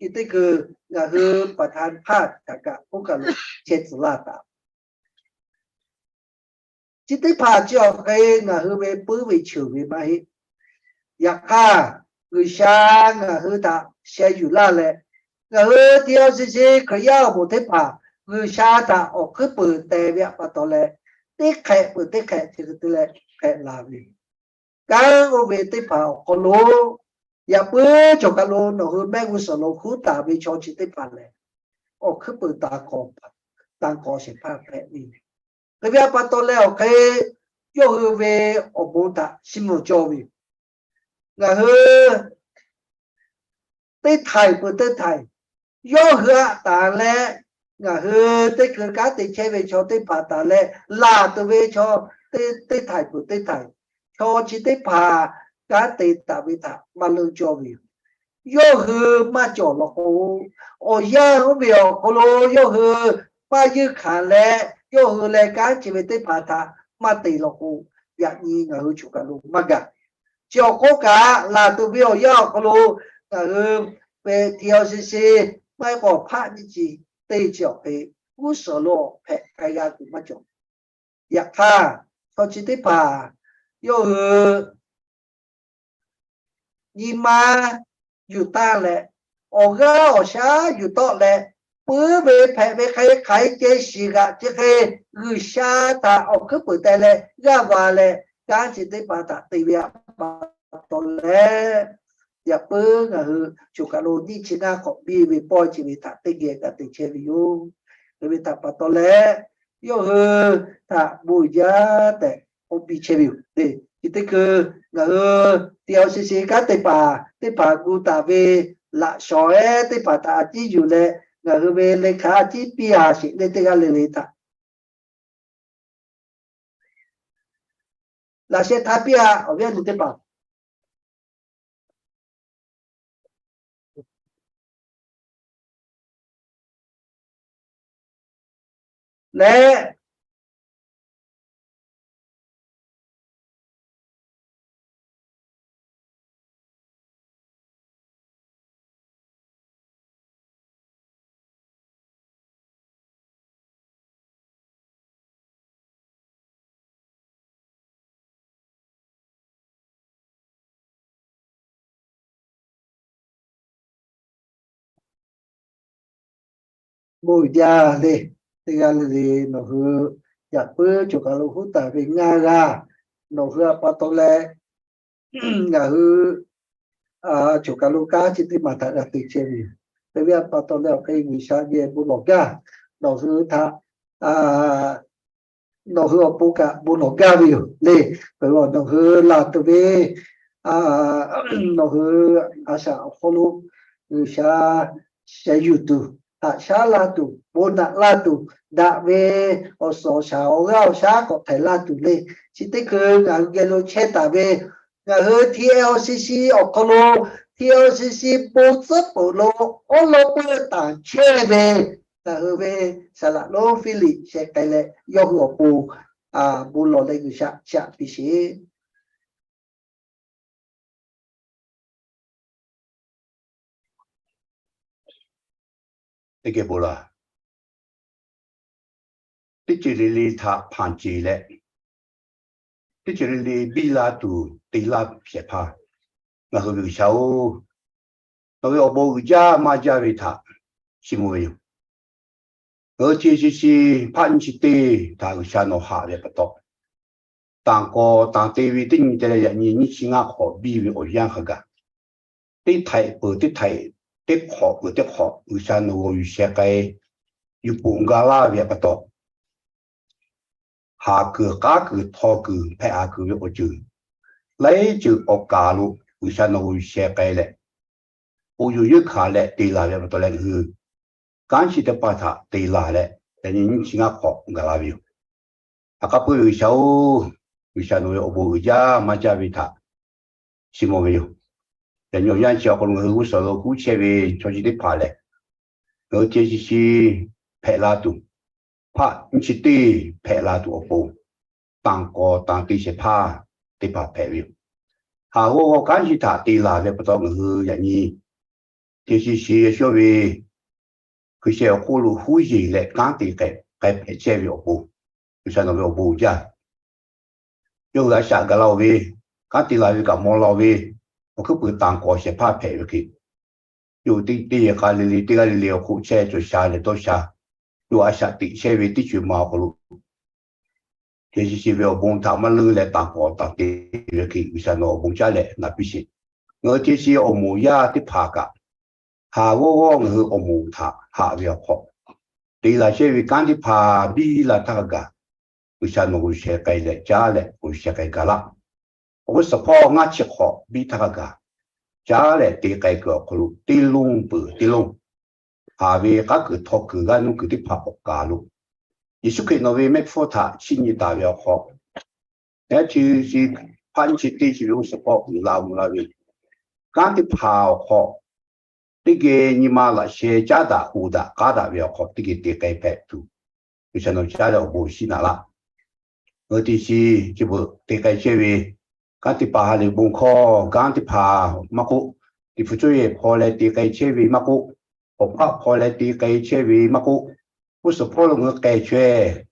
อิติคืองาเฮประธานภาคกะอุกะเชตสุลาตาจิตติภาเจ้าเองนะคือเวปื้อเวเฉยเวมาฮิอยากฆ่าคือช้างนะคือตาเสียอยู่ละแหละนะคือที่เอาสิขย่าบุตรภาคือชาตาออกคือปืนแต่เวียปะตอแลติ๊กแขะปืนติ๊กแขะที่คือแลแขะลาวิการอุเวติภาโคโลอย่าปื้อจกกะโลนะคือแม่กุศลคูตาวิชอนจิตติภาแหละออกคือปืนตาคอตาคอเสียภาพแผลนี่ก็เวียปะตอแล้วเคยโยฮือเวอบุตะชิมุโจวิงะฮือติไทยปืนติไทย yo hứa ta lệ ngà hư tê cứ cá tê che về cho tê phà ta lệ là tê về cho tê thải của tê thải cho chỉ tê phà cá tê ta về ta mà lương cho vì yo hư mà cho nó hồ ô ya nó biểu cô lô yo hư mà như khả lệ yo hư lệ cá chỉ về tê phà ta mà tê nó hồ dạng như ngà hư chủ cả luôn mà cả cho có cả là tê biểu yo cô lô ngà hư về theo xíไม่ก็พระนี่จีเตจอกไปกุศโลแผ่กายากุมาจงอยากท่าเขาจิตป่าโยยีมาอยู่ต้าแหละออกก็ออกช้าอยู่โต๊ะแหละปื้อไปแผ่ไปใครเจสิกะเจเคคือชาตาออกคือปื้อแต่แหละก็ว่าแหละการจิตป่าตาตีเวียปาตนแหละอย่าเพิ่งจุกาโลนี่ชินาของบีวิปอยชีวิตตัดเกียกับติเชวิโยวิตาปัตโตเลโยถ้าบุญญาแต่อบีเชวิวเด็กที่คือเที่ยวซีกัตติป่ากูตาเวละชอยติป่าตาจีอยู่เลยเวเลขาจีปีอาสิเลติกาเลตาละเชทัพปีอาเอาเวียนติป่าและบุญญาเลยที่การเรียนเราคืออยากเพื่อจุกาลูกแต่เป็นงานเราคือปัตโตเลก็คือจุกาลูกาจิตติมาตาติเชมีแต่ว่าปัตโตเลก็ยังมีชาเยบุญหลอกาเราคือท่าเราคือปุกะบุญหลอกาวิวเลยแปลว่าเราคือลาตเวเราคืออาชาโคลุคือชายุตุชาลาตุบุญลาตุดาเวอสชาเราชาก็ไทยลาตุเลยจิตคืองานเกลเชตาเวงานทีเอลซีซีออกโลทีเอลซีซีปูซับปูโลโอโลเปต่างเชเวงานเวสละโลฟิลิเชไกเลยกหัวปูบุญโลเลยกุชาพิเศษ这个不啦，这里他盘起来，这里比拉都对拉撇怕，然后有小，那个我家马家为他，是没有，而且是盘起的，他有下那下的不多，当地位定的人你是俺好比为我样好个，对台不对台。的好不的好，有些我有些该有半个啦也不多，下个套个拍下个我就来就我加入，有些我有些该嘞，我有一卡嘞对啦也不多嘞去，干系的把它对啦嘞，但你是俺好个啦有，个不有些我不家马家为他，是没有。人有样小可能无所谓，姑且为做起的爬来，而这就是拍拉度，爬你去对拍拉度不，当地些爬对爬拍了，我感觉他对拉的不到是人家，就是小为，佢些葫芦呼吸来当地该拍这了不，就像那个不家，有来下个老位，当地来一个毛老位。我可不当过些怕赔不起，有的家里聊苦车就下来都下，有下的车位的去毛不路，就是为帮他们路来当过当地不起，为啥我帮家来那必须，我就是我母家的爬个，我是我母他为好，对那些为干的爬比了他个，为啥我些该来家来，我些该个啦。我是怕俺吃好比他个，家来对改革可能对弄不对弄，阿维噶个托个个侬个的帕奥嘎路，耶稣基督为咩佛塔新一大约好，那就是潘起地是有什么拉姆拉维，刚的帕好，这个你妈那些加大乌的加大约好，这个地改白度，就相当于加了无锡那啦，我的是就不地改结为。刚的帕的门口，刚的帕马古，的副主任跑来地改切为马古，我怕跑来地改切为马古，不是跑了我改切，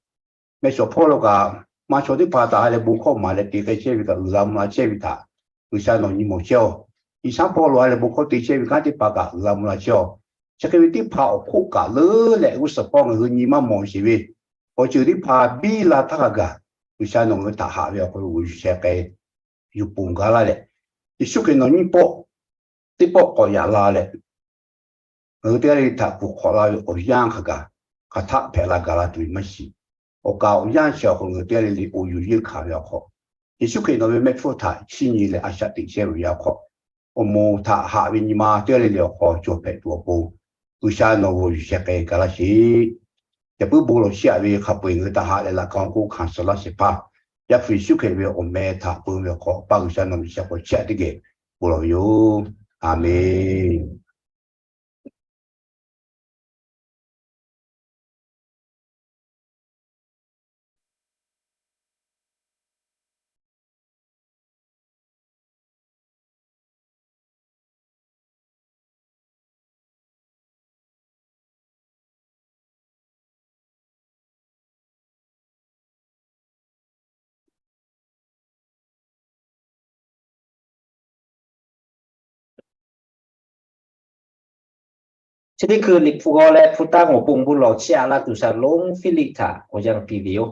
没说跑了个，马说的帕打来门口买来地改切为个，让马切为他，为啥弄你没笑？以上跑了来门口地切为刚的帕个，让马笑，这个的帕我苦个了嘞，我是跑个你妈忙些为，我就的帕比拉他个，为啥弄个大下边或者为啥个？有半个啦嘞，一说起那你包，这包搞也拉嘞，我这里他不考啦，我养他个，他拍那个啦对没事，我搞养小伙我这里我有一卡要好，一说起那边没付他，去年嘞阿下定些为要好，我摸他下边你妈这里了好就拍多包，为啥那我有些个啦是，也不包了下边他不应该他下来啦，刚我看说了是怕。也非许可为我们他不要靠帮上那么些个吃的个，不了有阿门。这里คือลิฟูกอและพุตั้งหัวปุ่งบุหลอเชียละตุสาลงฟิลิตาโอยังปีเดียว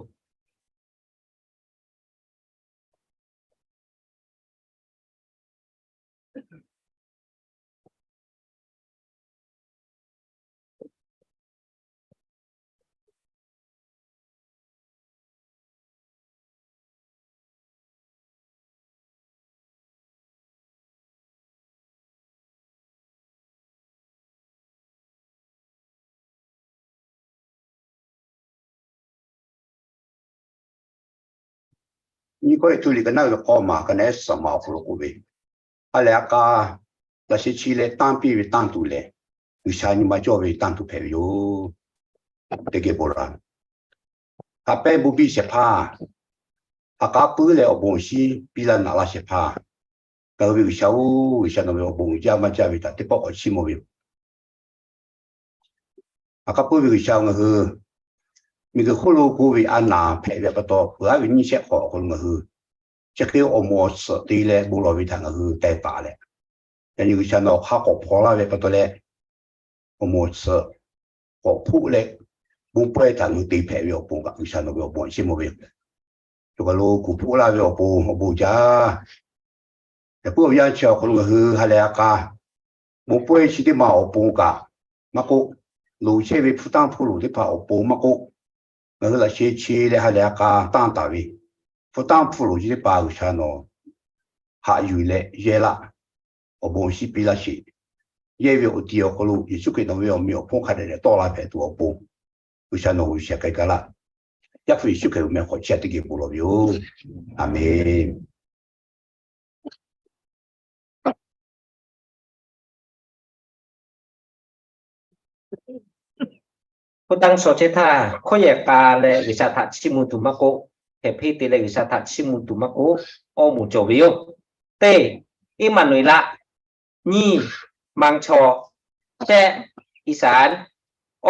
你可以处理个那个号码，跟那什么葫芦古呗，阿两个那些起来单比为单独嘞，为啥你妈叫为单独朋友？这个不然，他白不比些怕，他家不来我东西，比了拿那些怕，个为啥为啥那么我东家嘛家为他，这不好起毛病，他家不为啥个是。มีคือคนรู้กูวิอันนาแพ้แบบตัวเพื่อวินิจฉัยของคนก็คือจะคืออมสตีเลยบุรุษวิธานก็คือแต่ตาเลยแต่นี่คือฉันเอาข้าวของพอละแบบตัวเลยอมสของผู้เลยบุ้งไปทางตีแพ้แบบปุ่งกับฉันเอาแบบปุ่งชิมแบบตัวก็รู้กูผู้ละแบบปุ่งบุจ้าแต่พวกยังเชื่อคนก็คือฮาเลกาบุ้งไปชิดมาเอาปุ่งกับมากุรู้เชื่อวิผู้ตั้งผู้รู้ที่พาเอาปุ่งมากุ我是那些去的还两个当单位，不当铺路的把个啥喏，还有嘞热了，我们是比那些，因为我第二个路也就给那个没有碰开的到那边多不，为啥喏？为啥改革了？也非就给我们好吃的给不了哟，阿妹。พุตั้งโซเชท่าข้อยกาและวิชาทัชิมุตุมะโกเทพิติและวิชาทัชิมุตุมะโกโอมูโจวิโอเตอิมันนุยละนี่มังชอแช่อีสานอ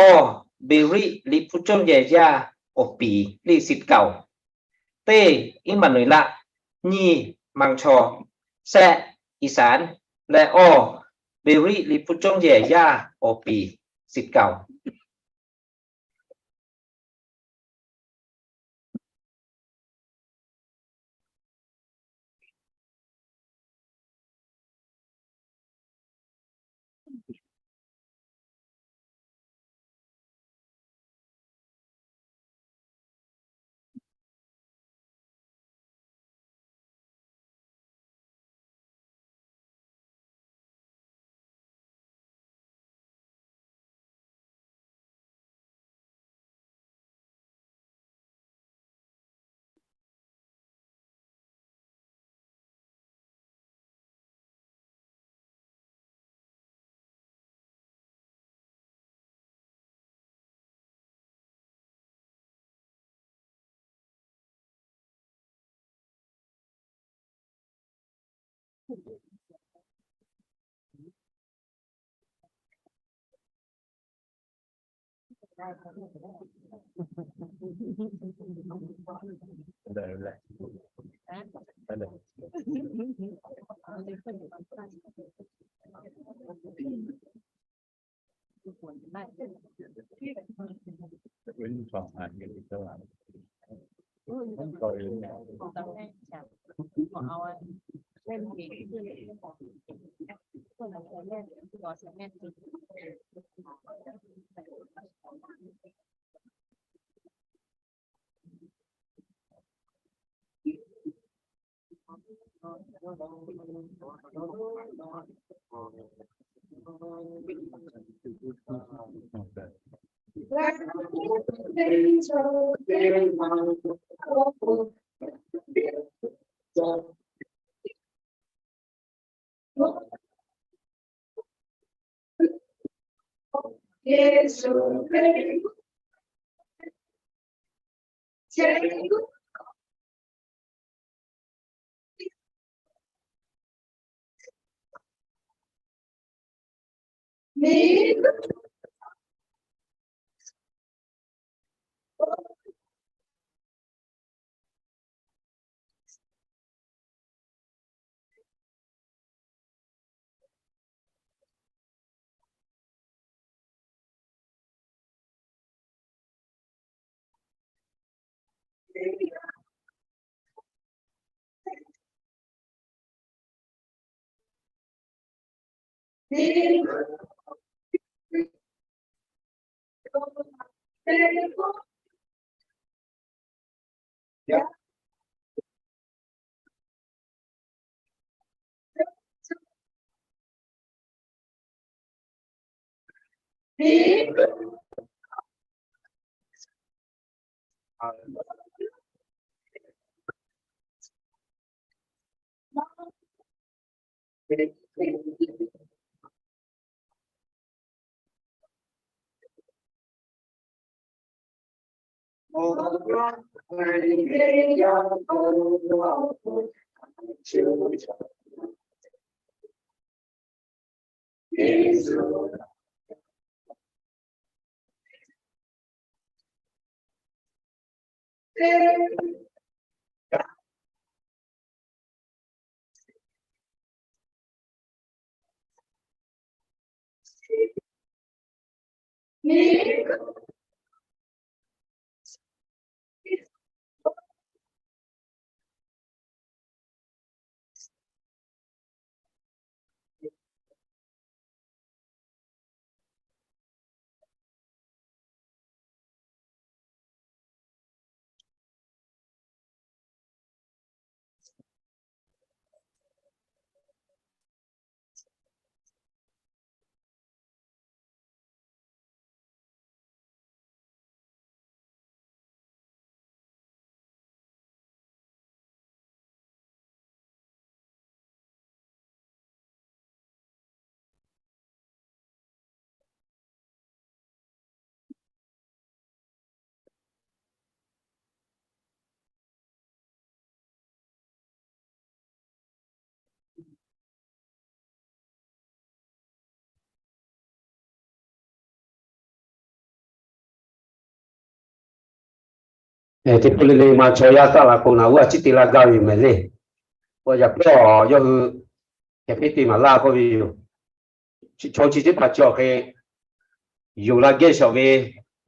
เบริลิพุจงเยยาโอปีลิสิทธิ์เก่าเตอิมันนุยละนี่มังชอแช่อีสานและเบริลิพุจงเยยาโอปีสิทธิ์เก่า ได้เลยได้เลยวิ่งสองอันกันอีกเท่าไหร่ต้องต่อยเนี่ย เอาเล่นเก่งคนเราเล่นตัวเสียแม่จริง ที่พูดเลยมาช่วยสละคนเอาว่าจิตละกาวิมาเลยว่าจะเปล่ายคือแค่พิธีมาลาก็วิวชอบจิตปัจจุบันอยู่ละเกศวิ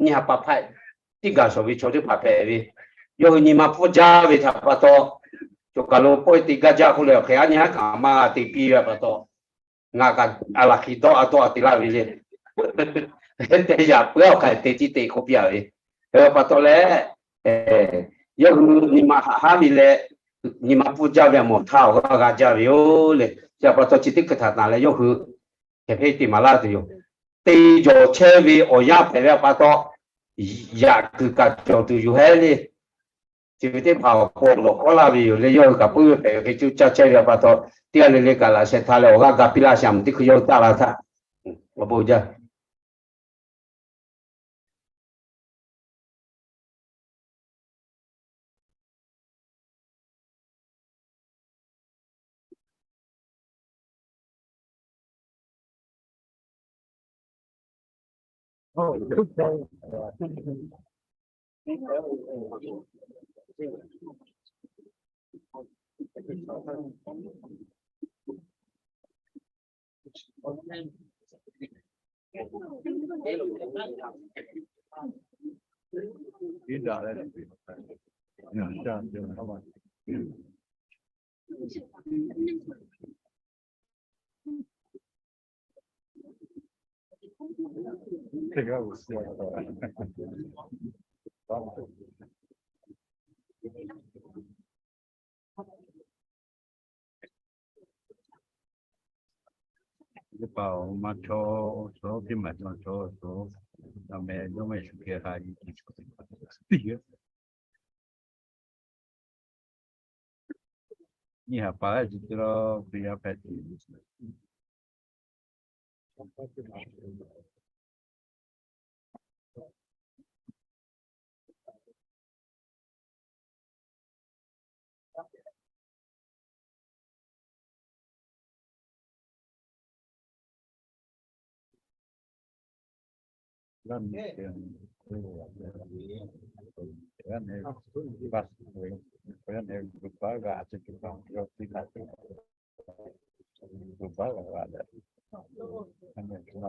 นี่ฮะป้าพัดที่กาศวิชอบที่ป้าพัดวิยคือนี่มาพูดจาวิทับปัตโตจุกาลูปอยที่กาจ้าคุณเลยแค่อันนี้ฮะก็มาที่ปีแบบปัตโตงากันอะไรคิดตัวตัวที่ลาวิเลยแต่อย่าเปล่าใครเตจิตคบยาวิปัตโตเลยยกนิมาหาวิเลนิมาพูดจาเวมท้าวก็กาจาวิโอเลยจะประตูจิตกระทานเลยยกคือแค่ที่มาลาตัวอยู่ตีโจเชวีโอยาเปรียบปัตโตอยากคือกาจตัวอยู่เฮเลยชีวิตที่ผ่านโคโลก็ลาวิอยู่เลยยกกับผู้เปรียบคือจะเชวีปัตโตที่อะไรเลยกันละเสร็จทะเลโอกากับพิลาชามที่คือยกตาลาท่ามาพูดจา โอ้ทุกใจ Tidak ada lebih. Ya, jangan apa. Tiga usia. Cái bảo mà cho số cái mà cho số là mẹ nó mày sự kia hay thì như hà phải chỉ cho bây giờ phải làm tiền kan pas kan lupa gak ada tukang roti lagi lupa gak ada hanya cuma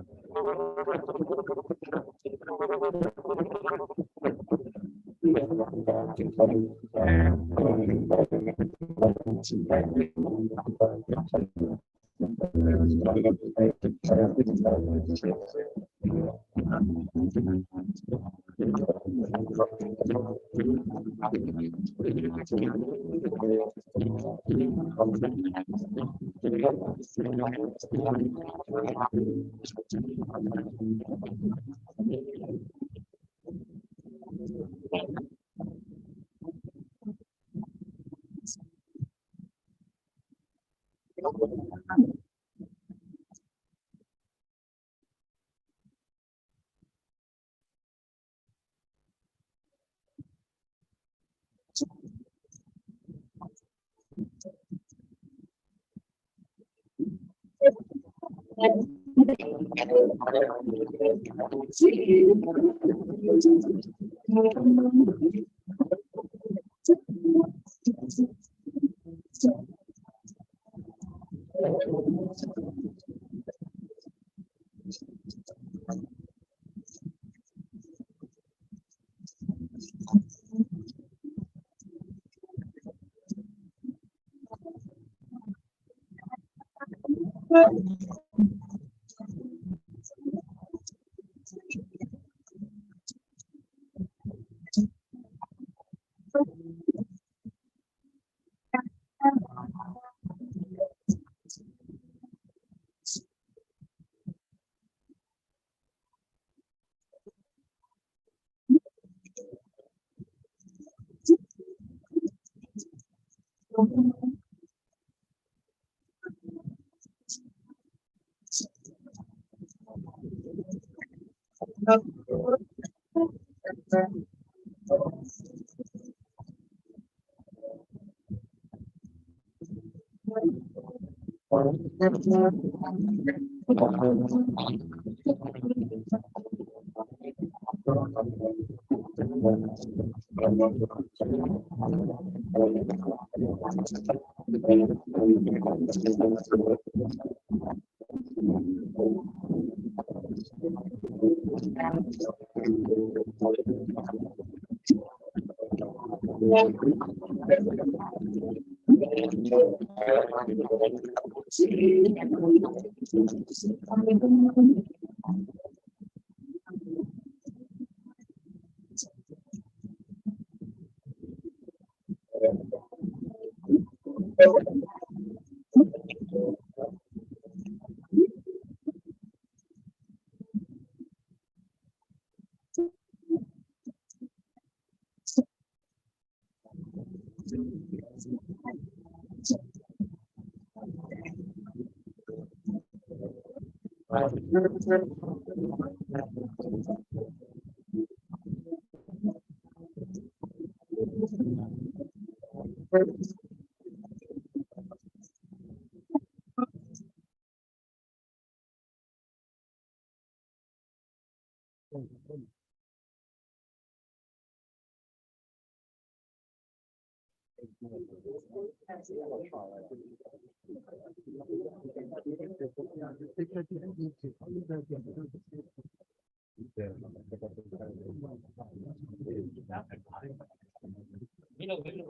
ไม่รู้ไม่รู้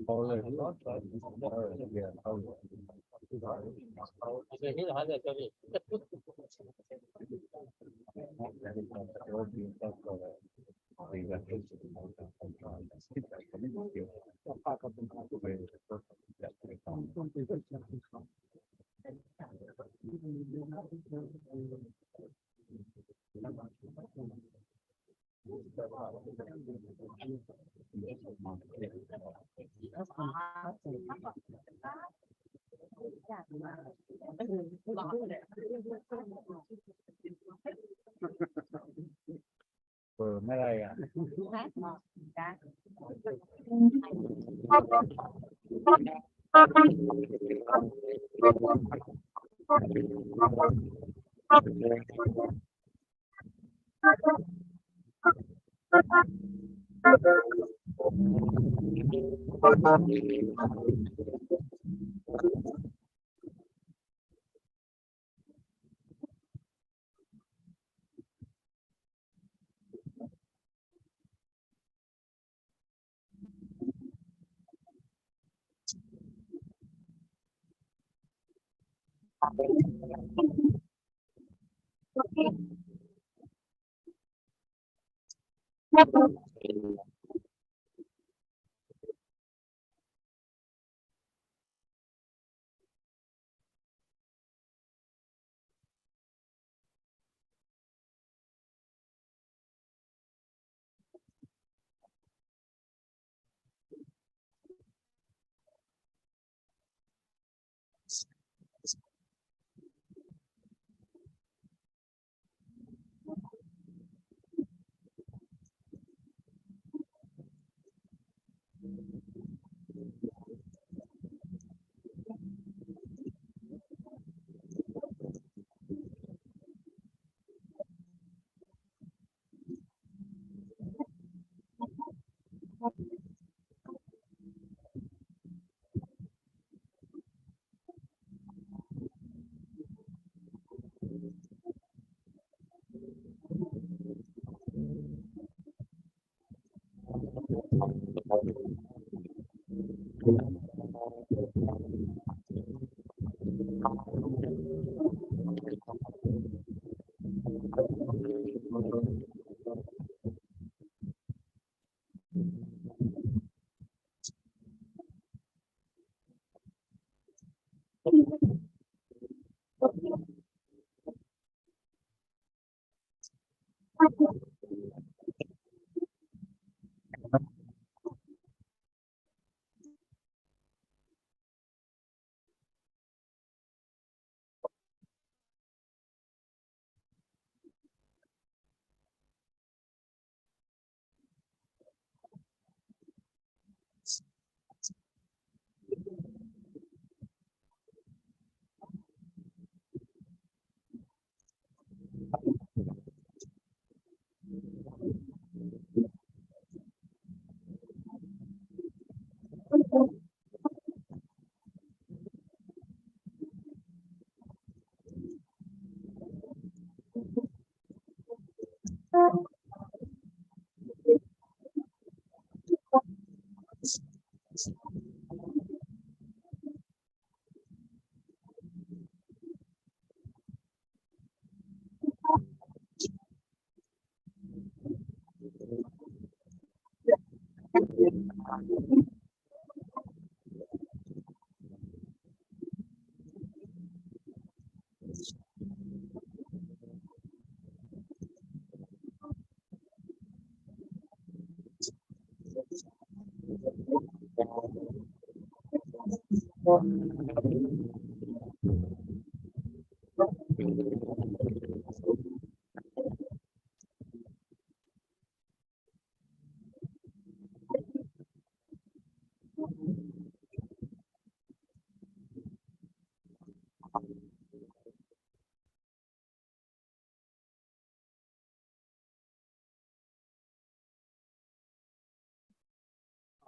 พอเลยรถเดี๋ยวเอา เดี๋ยวนี้เหรอเดี๋ยวจะมี ไม่ไรอ่ะ อ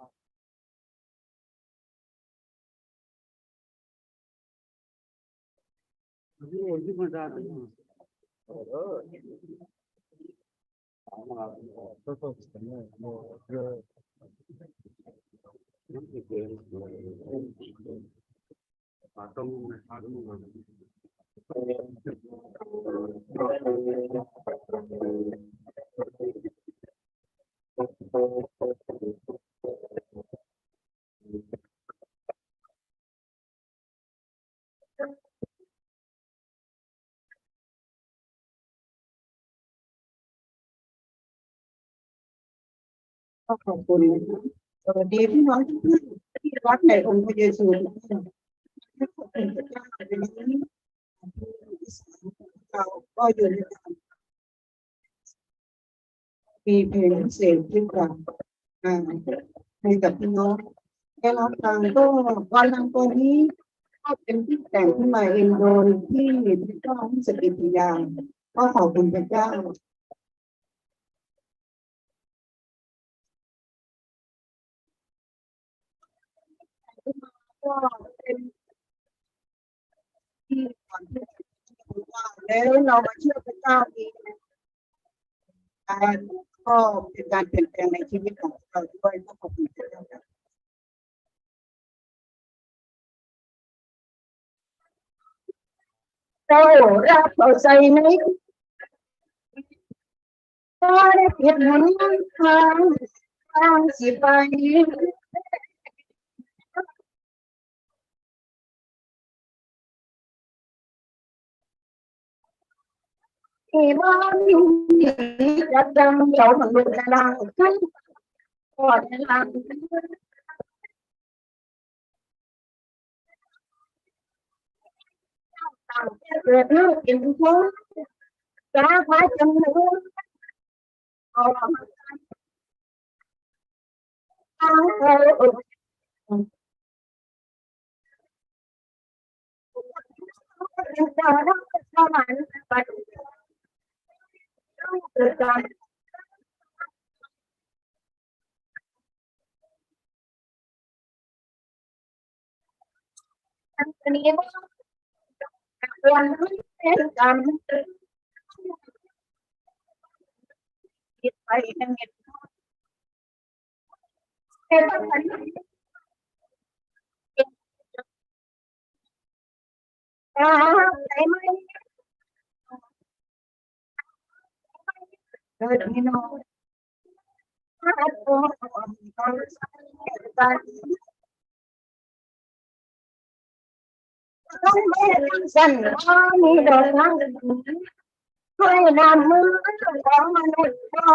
ขอบคุณสวัสดีพี่น้องทุกท่านที่รักในองค์พระเยซูขอบคุณพระเจ้าในนี้เราก็อยู่ในการมีเพลงเสียงที่กลางให้กับพี่น้องแค่เราฟังก็วันหลังตัวนี้ก็เป็นที่แต่งขึ้นมาเองโดยที่พระเจ้าสติปัญญาก็ขอบคุณพระเจ้าก็เป็นที่ก่อนที่จะว่าแล้วเรามาเชื่อพระเจ้าเองก็เป็นการเปลี่ยนแปลงในชีวิตของเราด้วยก็ขอบคุณพระเจ้าเรารับเอาใจในก็ได้เปลี่ยนหนทางสิไปที่บ้านจะดังเจ้ามันดูแลเราขึ้นก่อนเราเกิดเรื่องกินทุกจะพาจำเนื้อเอาทางเราจะรักสมานไปเกิดการอันนี้ว่าวันนี้เป็นการคิดไปทั้งหมดเป็นปัญหาใจไม่เกิดไม่นอนถ้าตัวการต้องไม่สั่นมีดอกน้ำช่วยนำมือของมนุษย์ก็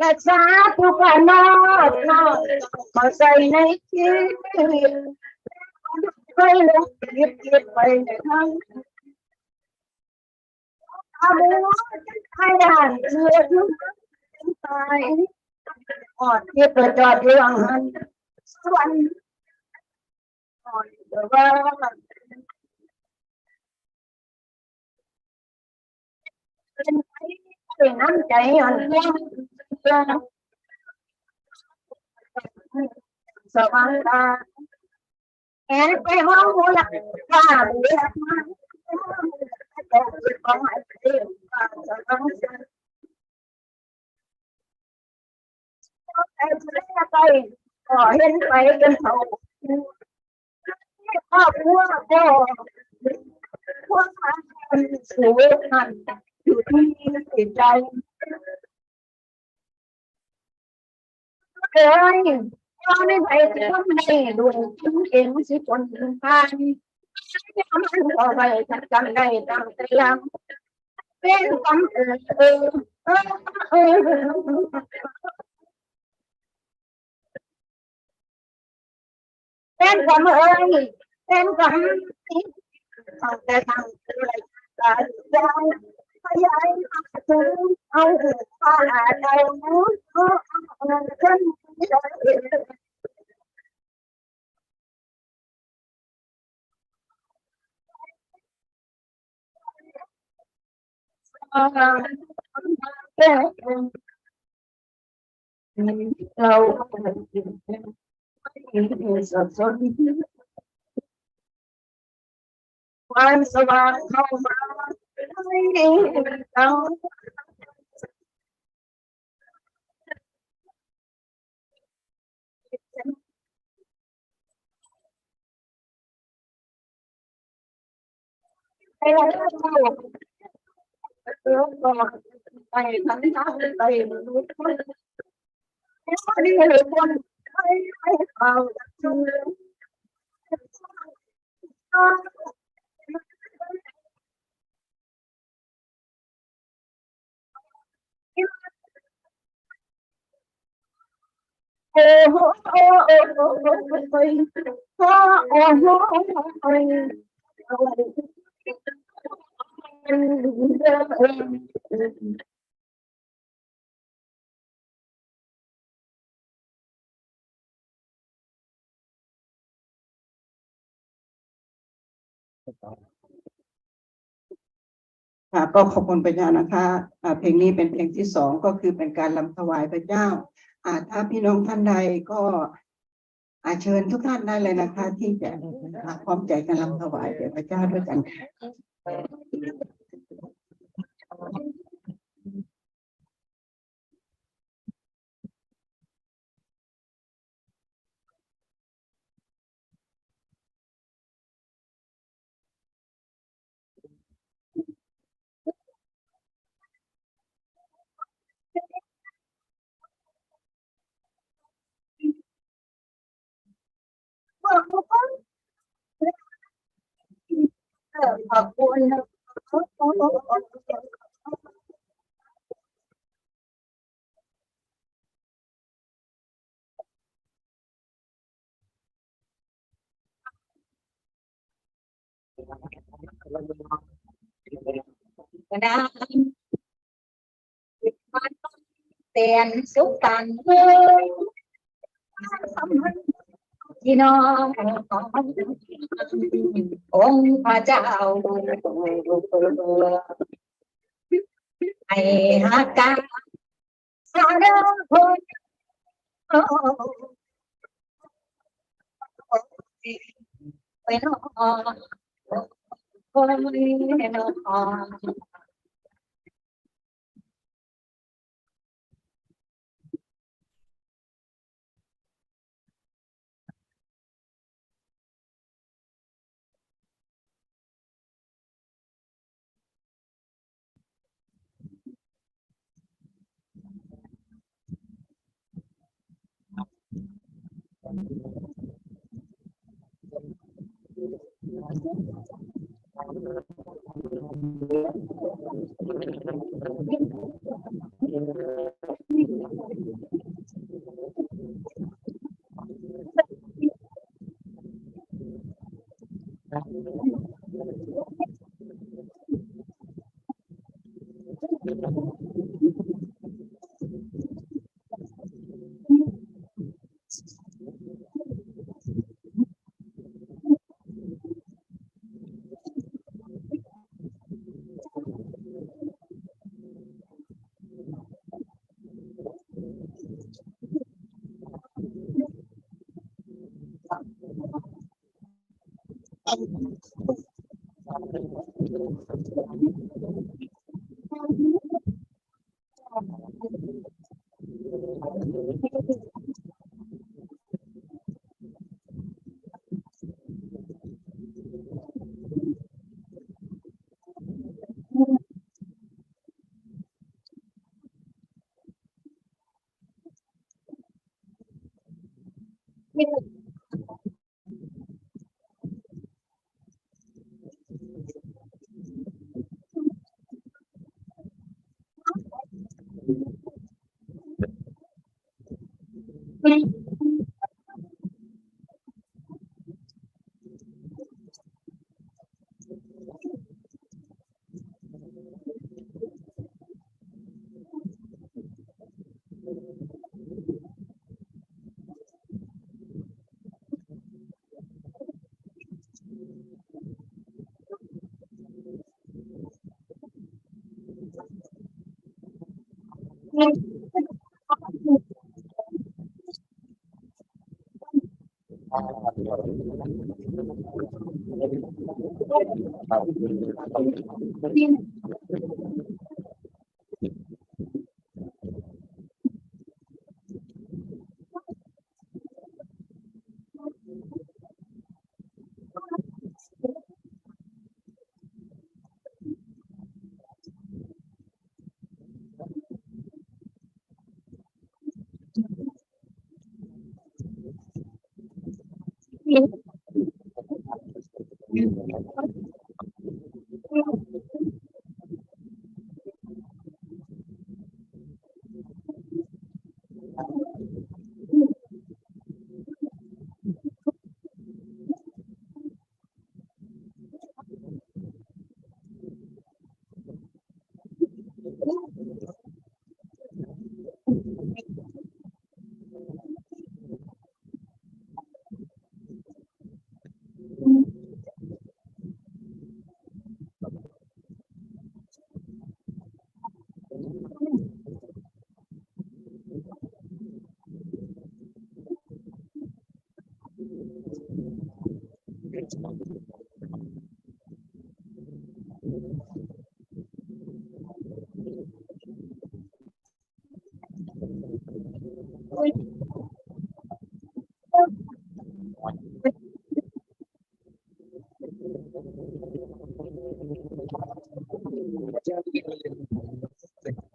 รักษาทุกข์นอกมาใส่ในชีวิตให้ลูกคิดไปในทางอาบุให้ด่านเชื่อทุกตายอ่อนที่ประจอดเรื่องนั้นสวรรค์อ่อนแต่ว่าเป็นน้ำใจอ่อนแรงสว่างตาแอนไปห้องหัวหลักว่าเรียกมาจะของหายไปจะต้องไปก็เห็นไปกันเขาครอบครัวก็พวกมันสูงหันอยู่ที่จิตใจเคยเราไม่ไปที่ทำได้ด้วยฉันเองสิคนทานมันก็ไปจัดได้ตามใจยังเป็นความเป็นความเป็นความแต่ทางอะไรการยังพยายามถึงเอาผ้าเอานู้นขึ้น เราสับสนความสว่างเข้ามาให้เราให้เราไปทั้งทางไปรู้ทุกนี่เลยคนให้เราจุดโอ้โหโอ้โหโอ้โหโอ้โห ค่ะก็ขอบคุณพระเจ้านะคะเพลงนี้เป็นเพลงที่สองก็คือเป็นการรำถวายพระเจ้าถ้าพี่น้องท่านใดก็เชิญทุกท่านได้เลยนะคะ ที่จะพร้อมใจกันรำถวายแด่พระเจ้าด้วยกันค่ะขอบคุณนะเตียนสุตันพี่น้ององค์พระเจ้าให้ฮักกันสารพัดไปนอนคนนอน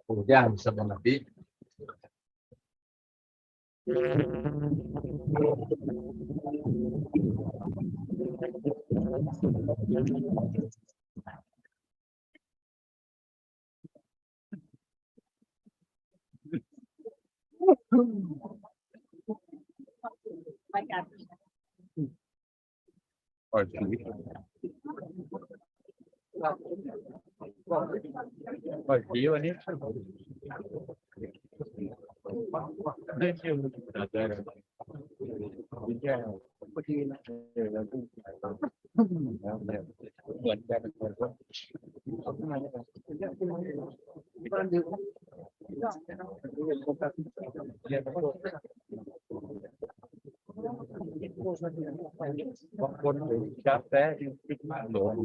Kemudian sebelum Nabi pagiวันนี้ได้เที่ยวได้วิญญาณพอดีนะเราดูเหมือนกันบ้านเดียวบางคนถึงกาแฟที่ปิดมาหลง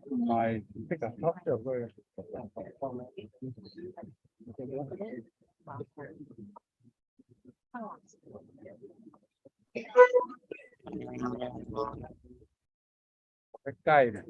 Ngoài tất cả thoát được rồi. Cái cây này.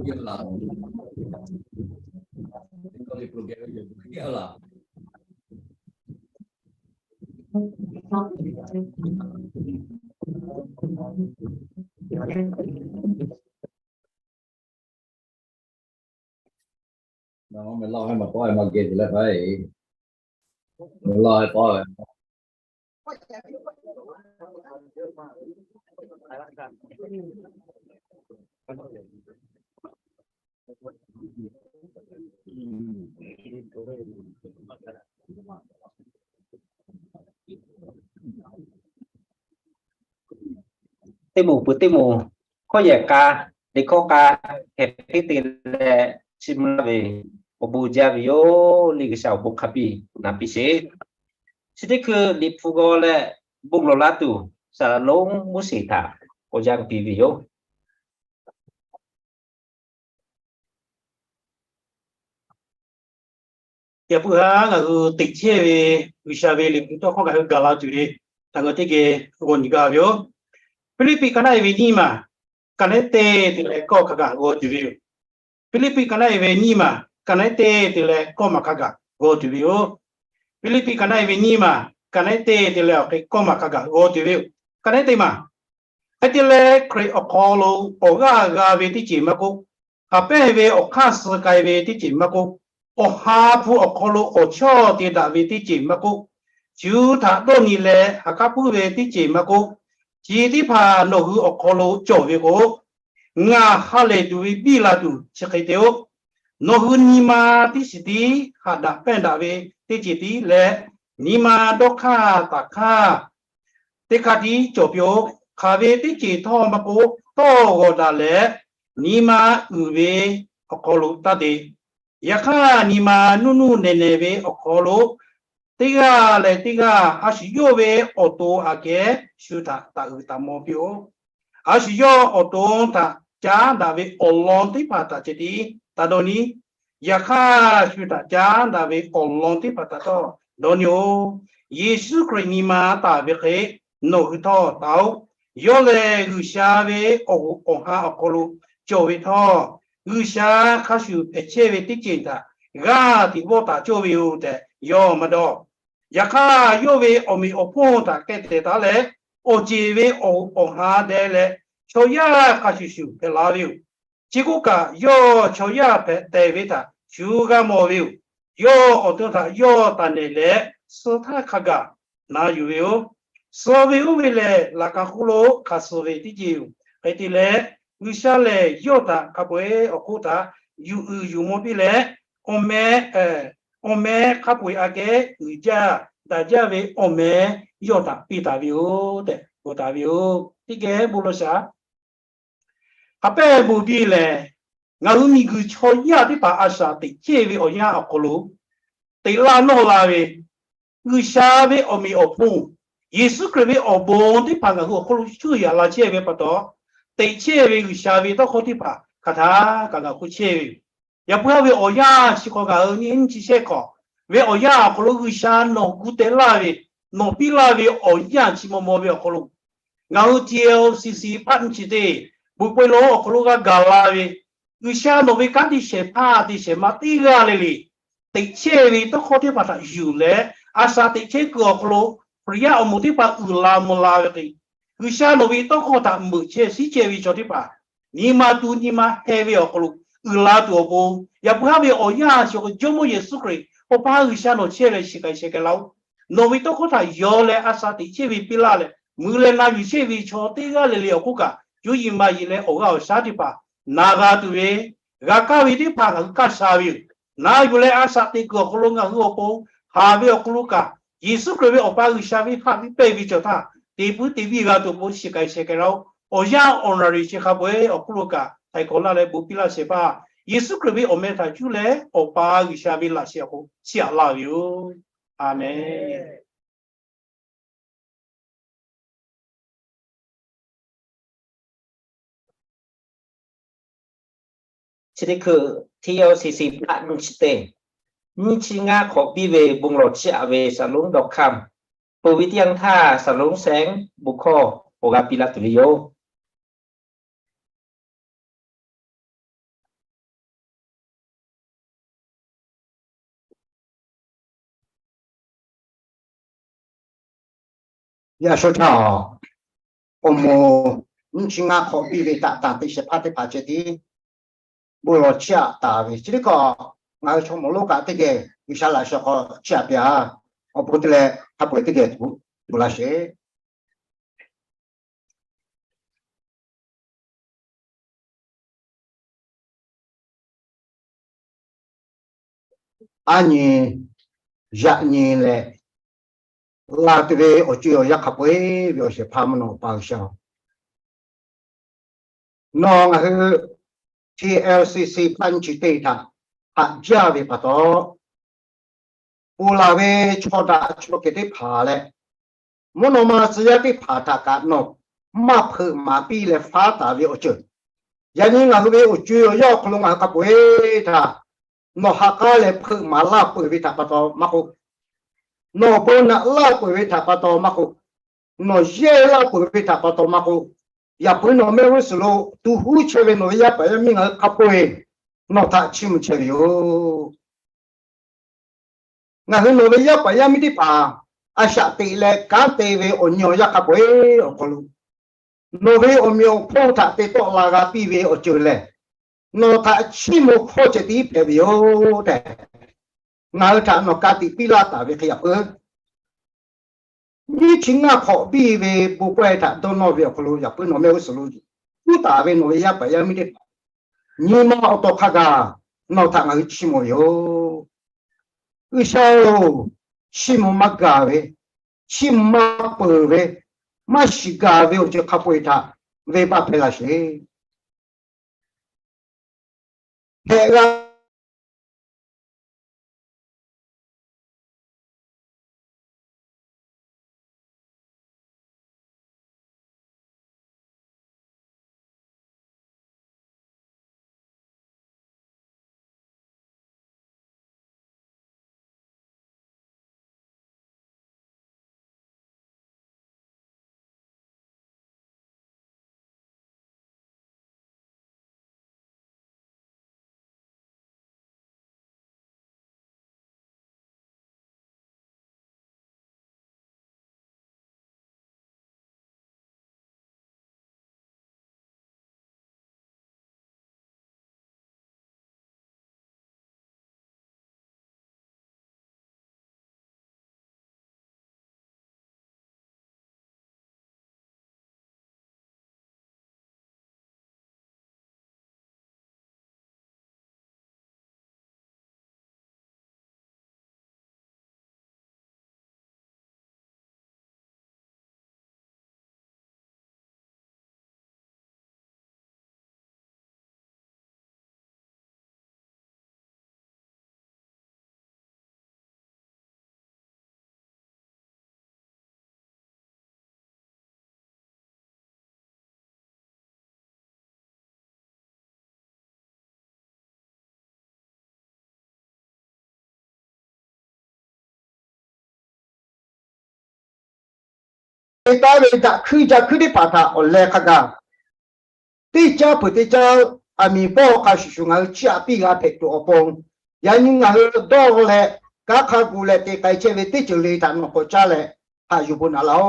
Iyalah. Kalau program iyalah. Đó, mình lo hay mà có ai mà kia thì lại phải mình lo hay có tê mù bữa tê mù có giải ca để có ca hệ cái tiền lệ chim về obu javio lì cái sao bốc kapi napi se sẽ cứ lì phugo lệ bung lo lá tu sa lông mu sĩ thả có giang pivio ya pu ha nga ti che ve wisha ve li to ko ga ga la tu ni ta ngo te ke go ni ga bio Philippi kana ve ni ma kanete ti le ko ka ga go tu bio Philippi kana ve ni ma kanete ti le ko ma ka ga go tu bio Philippi kana ve ni ma kanete ti le ko ma ka ga go tu bio kanete ma ati le kre o ko lo o ga ve ti chi ma ko a pe ve o kha su kai ve ti chi ma ko o ha pu o kolo o cho ti da vi ti chi ma ku ju tha do ni le ha ka pu ve ti chi ma ku ji ti pha no hu o kolo cho ve ko nga ha le du vi bi la du chi kai te o no hu ni ma ti si ti ha da pen da ve ti chi ti le ni ma do kha ta kha te ka ti cho pyo kha ve ti chi tho ma ku to go da le ni ma u ve o kolo ta de Yaka ni ma nunu neneve okolo tiga le tiga asiyove oto ake shuta ta utamo pio asiyo oto ta cha dave olon ti pata cheti tadoni yaka shuta cha dave olon ti pata to donyo Yesu Christ ni ma ta veke no hito tao yole gushave o oha okolo chove to Usha kashu echeve tikinta ga ti vota choviu de yo mado yaka yove omi oponta kete tale o jive o ha dele choya kashu pelaviu chikuka yo choya pe devita chuga moviu yo otota yo tanele sota kaga na yuyo soviu vile la kakulo kasove tikiu petile Usale yota kapwe okuta yu mobile ome kapwe age uja dajave ome yota pitavio de otavio tige bulosa ape mobile ngalumi gu choya di pa asa te chevi oya akolo te la no lave usave omi opu Yesu kreve obon di pa ngaku akolo chuya la cheve pato Te chevi ushavi to kotipa kata kaga kuchevi ya puya ve oya shiko ga nin chi sheko ve oya kolo usha no gutelavi no pilavi oya chi momo ve kolo ngau tiel sisi pan chi de bu pelo kolo ga galavi usha no ve kanti she pa di she matiga leli te chevi to kotipa ta yule asa te che ko kolo priya omotipa ulamulavi Usha no vi to kota muche si chevi chotipa ni ma tu ni ma heavy okolu ula tu obo ya puhavi oya shoko jomo Yesu Christ o pa usha no cheve shikai shekelau no vi to kota yole asati chevi pilale mule na vi chevi chotiga le okuka yu yima yile oga osatipa naga tu ve Gaka widi pa ka sabi. Na yule asati ko kulunga ngopo habi okuluka. Yesu Kristo opa wishabi habi baby jota. Tipu tibi ga to bo shikai shekero. Oya honorary shikabwe okuluka. Tai kola le bupila sepa. Yesu Kristo ometa jule opa wishabi la sheko. Sia la you. Amen. ChỉคือTLCC bạn nung chite như chi nga khó bi về bùng lọt chạ về sản lũng đọc khăm bố vi tiang tha sản lũng sáng bù kho của gặp pila tùy yo ya số trò ông mồ những chuyện ngã khó bị về tạ thì sẽ phát phát chế đi bùi lọt chạ tạ về chỉ có ngài trong một lúc cả thế cái vì sao lại sẽ có chạ bia ông bố thì他不会这个不那些anh dạ nhị lệ là từ về ở chỗ ya khắp với việc sẽ phàm nó bao sao nó là TLCC plan chỉ tây thà hạt gia về bắt đầu u là về cho đã cho cái đấy phá lệ muốn nó mà chỉ cái phá ta cả nó mà phơi mà bị lệ phá ta về ở chỗ ya như là về ở chỗ ya không là khắp với thà nó hạ cái lệ phơi mà là phơi về thà bắt đầu mà cô nó bữa nãy là phơi về thà bắt đầu mà cô nó dễ là phơi về thà bắt đầu mà cô ya bữa nó mới có số tu hú chơi về nó ya phải mình ở khắp với nó thà chim chơi yo ngày hôm nay bây giờ bây giờ mình đi pa, asa tỷ lệ cá tê về ổn nhiều ya cả bấy ở con lu, nó về ổn nhiều phô thà tê to là gà pi về ở chỗ lệ, nó thà chỉ một phô chỉ đi về về ô thế, ngày thà nó cá tê pi la ta về khía hơn, như chính là họ pi về bố quay thà đâu nó về con lu ya bữa nó mới có số lu, cứ ta về nó bây giờ mình đi, như mà ở tổ khác à, nó thà ngày chỉ một yo. Vì sao chim mà gà về chim mà bờ về mà xì gà về ở chỗ khắp với ta về ba phải là gì thế ra ta về ta khi đi bắt ta ở lệ khác à đi cha bữa đi cha mình bỏ cái sự ngài cha bị ngài bị tụi ông ya nhưng ngài đó lệ các khá cụ lệ thì cái chế về tí chữ lệ ta nó có cha lệ hay dù bốn alo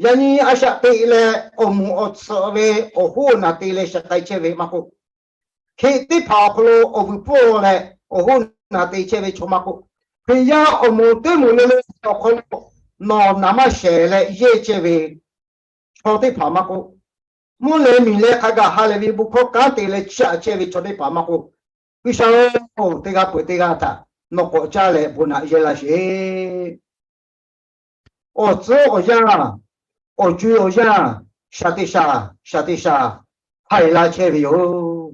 ya nhưng asa tỷ lệ ông ở sở về ở hồ na tỷ lệ sẽ cái chế về mà cô khi tí phá khô ông bỏ lệ ở hồ na tỷ chế về cho mà cô khi ya ông tới một nơi ở khô nó nằm ở xe lệ dễ chế về cho tới phá mà cô 莫来米来看个哈来为不可干的来吃吃为做的爸妈个，为啥哦？这个不这个他，那国家来不拿些那些，哦，这个样，哦，就好像下地下，还拉切为哦，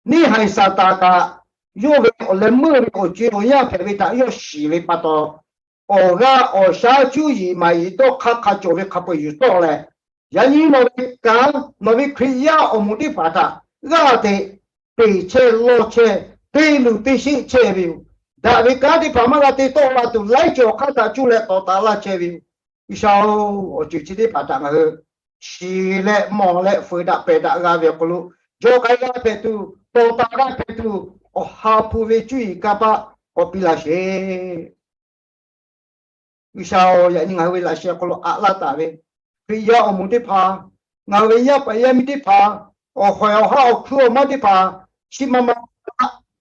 你还啥大个？有为我来摸的我就样排为他要洗为不到。我个我下就以买一道卡就会卡不有道嘞，人家那边讲那边可以呀，我们的把它拉的北车老车对路对新车位，但是讲的把嘛拉的到了都来就看他就来到达了车位，一下我就记得把它个起来忙来回答白答个别个路，就该个别都到达个别都哦哈不为注意干巴我比那些。Isao ya ni ngawe la sia kolo ala tawe pe ya o muti pha ngawe ya pa ya miti pha o khoya ha o khu ma ti pha si mama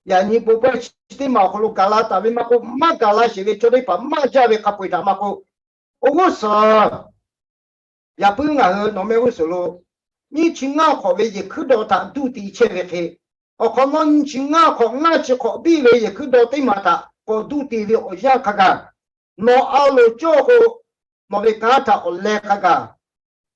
ya ni po pa si ma kolo kala tawe ma ko ma kala si ve chode pa ma ja ve kapui ta ma ko o go sa ya pu nga no me wo so lo ni chinga kho ve ye khu do ta du ti che ve ke o ko no ni chinga kho nga chi kho bi ve ye khu do ti ma ta ko du ti ve o ya ka ga no alo choho no ve kata o le kaga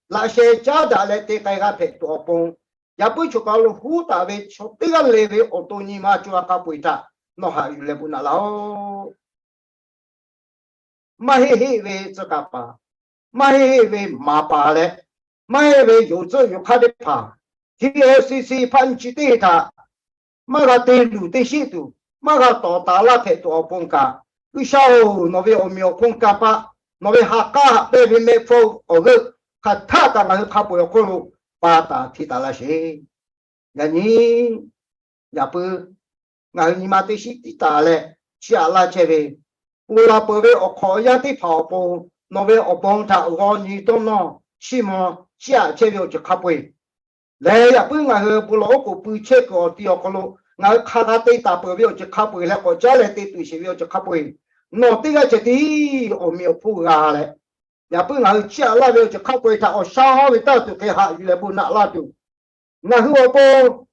la she cha da le te kai ga phe to pon ya pu chu ka lo hu ta ve cho te ga le ve o to ni ma chu ka pu ta no ha yu le bu na lao ma he ve zhe ka pa ma he ve ma pa le ma he ve yu zhe yu ka de pa TSCC 判起对他嘛个对路对西度嘛个到达了phe to pon ka Isao no ve o mio con capa no ve haka be me fo o ve kata ta na ka po ko pa ta ti ta la she ya ni ya pu nga ni ma te shi ti ta le chia la che ve u la po ve o kho ya ti pa po no ve o bong ta o ni to no chi mo chia che ve o ka po le ya pu nga he pu lo ko pu che ko ti o ko lo nga ka ta te ta po ve o ka po le ko ja le te tu shi ve o ka po no te ga che ti o mio pu ga le ya pu nga chia la ve che ka po ta o sha ho ve ta tu ke ha yu le bu na la tu nga hu o po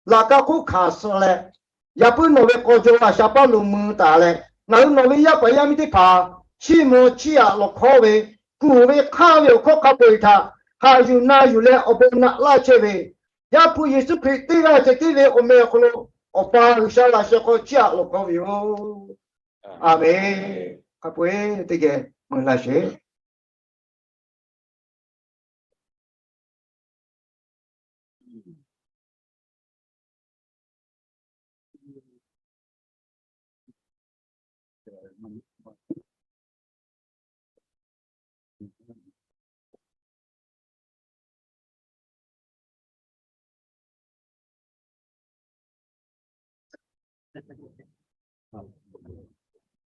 la ka ku kha so le ya pu no ve ko jo la sha pa lu mu ta le nga hu no ve ya pa ya mi te pa chi mo chia lo kho ve ku ve kha ve ko ka po ta ha yu na yu le o bu na la che ve ya pu ye su pe te ga che ti ve o me ko lo o pa sha la sha ko chia lo ko ve o Amen. Kapue tige menlashe.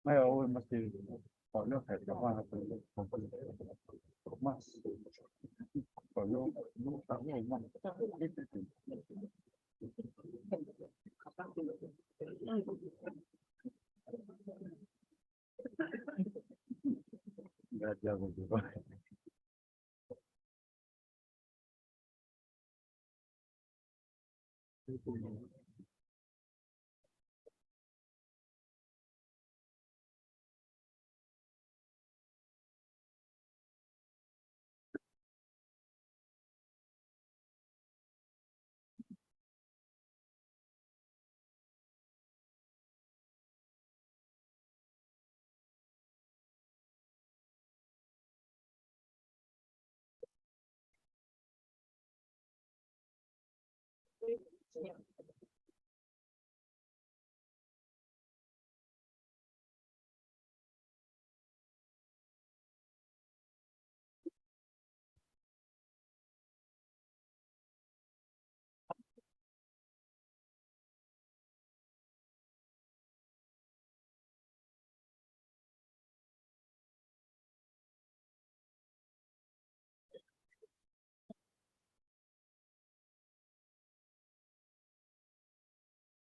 Mai o mesti kalau kayak apa mas kalau lu tahu mas nggak jago juga.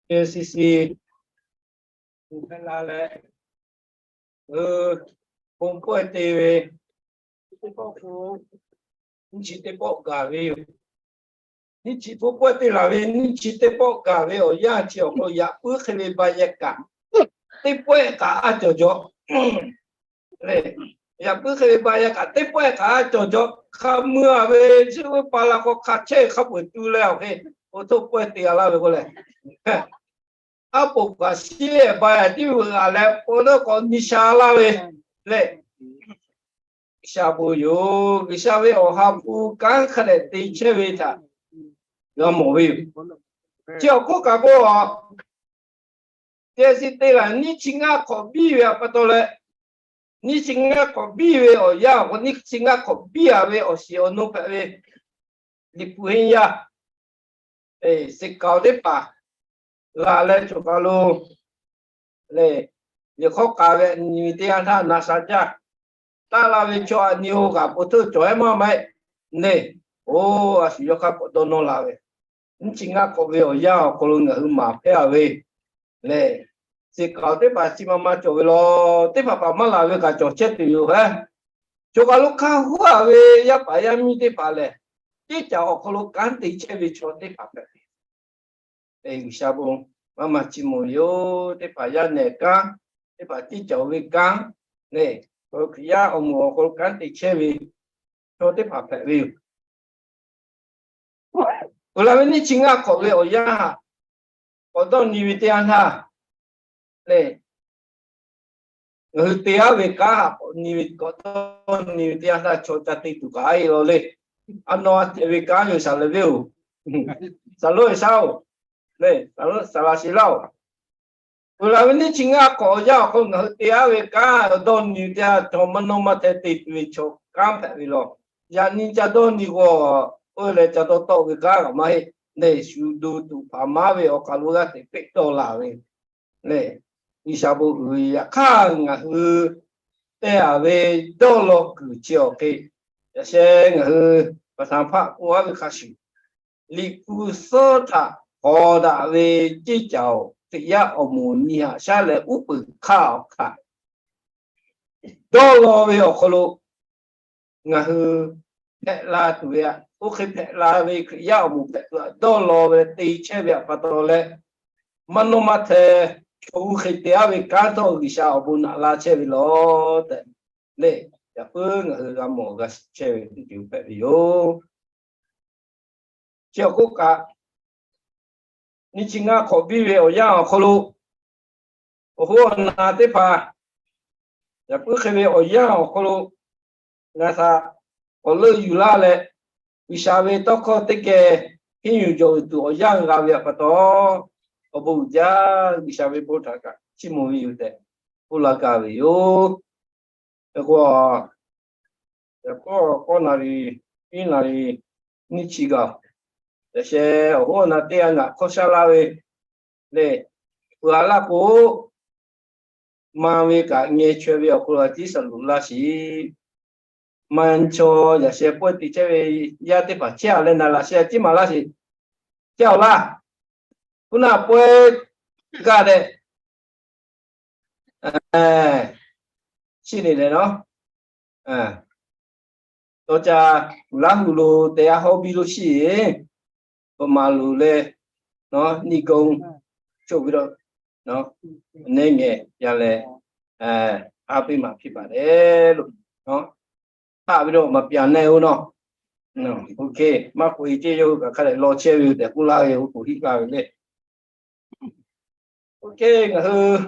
ACC bukan lale kumpul TV 你去得报咖啡哟，你去不报的那边，你去得报咖啡哦，呀就我呀不可以把一干，得报咖啊就叫，嘞，呀不可以把一干，得报咖就叫，他们啊呗，就把那个卡车卡不住了嘿，我都报的了呗过来。啊，不过些吧，就啊来，我那个你下来呗，来。下不有，下位我还不刚开的对切为他，要么为，叫国家不好，这是对了，你请啊考比为不多嘞，你请啊考比为哦呀，我你请啊考比啊为哦是哦弄白为，你不会呀，哎，是搞的吧，拉来就搞喽，嘞，你考搞的，你这样他拿啥家？ta la ve cho niu ga putu cho ma mai ne o asio ka ko no la ve nchinga ko ve o ya ko lu nga ma pe a ve le si ka te ba si ma cho ve lo te ba ma la ve ka cho che tu yu ha cho ka lu ka hu a ve ya pa ya mi te pa le ti cha o ko lu kan ti che ve cho te pa pe e sha bo ma chi mo yo te pa ya ne ka te pa ti cho ve ka ne có khi ông ngồi có cán thì chơi vì cho tiếp hợp lại vì làm cái chính là có về ở nhà có đâu nhiều tiền ha này người tiền về cả nhiều có đâu nhiều tiền ha cho ta đi tụ cái rồi này anh nói về cả nhiều sao lại view sao lỗi sao này sao là xí lâu làm cái chính là có giá có người tiền về cả đâu nhiều tiền cho mình nó mà thể về cho cam phải vì lo giờ nhìn cho đâu nhiều ôi lại cho đâu tao về cả mà này suy đồ tụ phá má về ở cả lúc đó thì biết đâu là về này đi sao bộ người khang à hư thế à về đâu lo cứ chiều cái sẽ hư và tham phát qua về khai sử lý cụ sơ thà họ đã về chỉ chào thì ya ở mùa nia sẽ là úp khao khá đó lo về ở khâu ngà hư thế là tụi ya ok thế là về cái ya ở mùa thế là đó lo về tì chế về bắt đầu lên mà nó mà thế chú khi thế về cá thôi thì sao bún là chế về lo thế này ya phương ngà hư làm mùa cái chế về thì chịu phải vô chiều cố cả你今啊考比为我样考路，我拿的吧，也不可为我样考路，那啥，我乐有啦嘞，为啥为到考这个，偏有就多样个为不多，我不加，为啥为不他个，起码有的，不那个为有，那个哪里，哪里，你去个。这些我那点啊，考下来喂，嘞，不啦个，马为个业缺为过来第三路那是，满chỗ这些不的这位也得把家人那些起码那是叫啦，不那不干的，哎，是的喏，多家拉葫芦等下好比如是。có mà lù lê nó ni công cho cái đó nó nên nghe giờ là áp mà khi bà đấy nó áp đó mà pian nêu nó ok mà quỷ chơi vô cả cái lo chơi để cũng la vô cũng hít vào đấy ok ngờ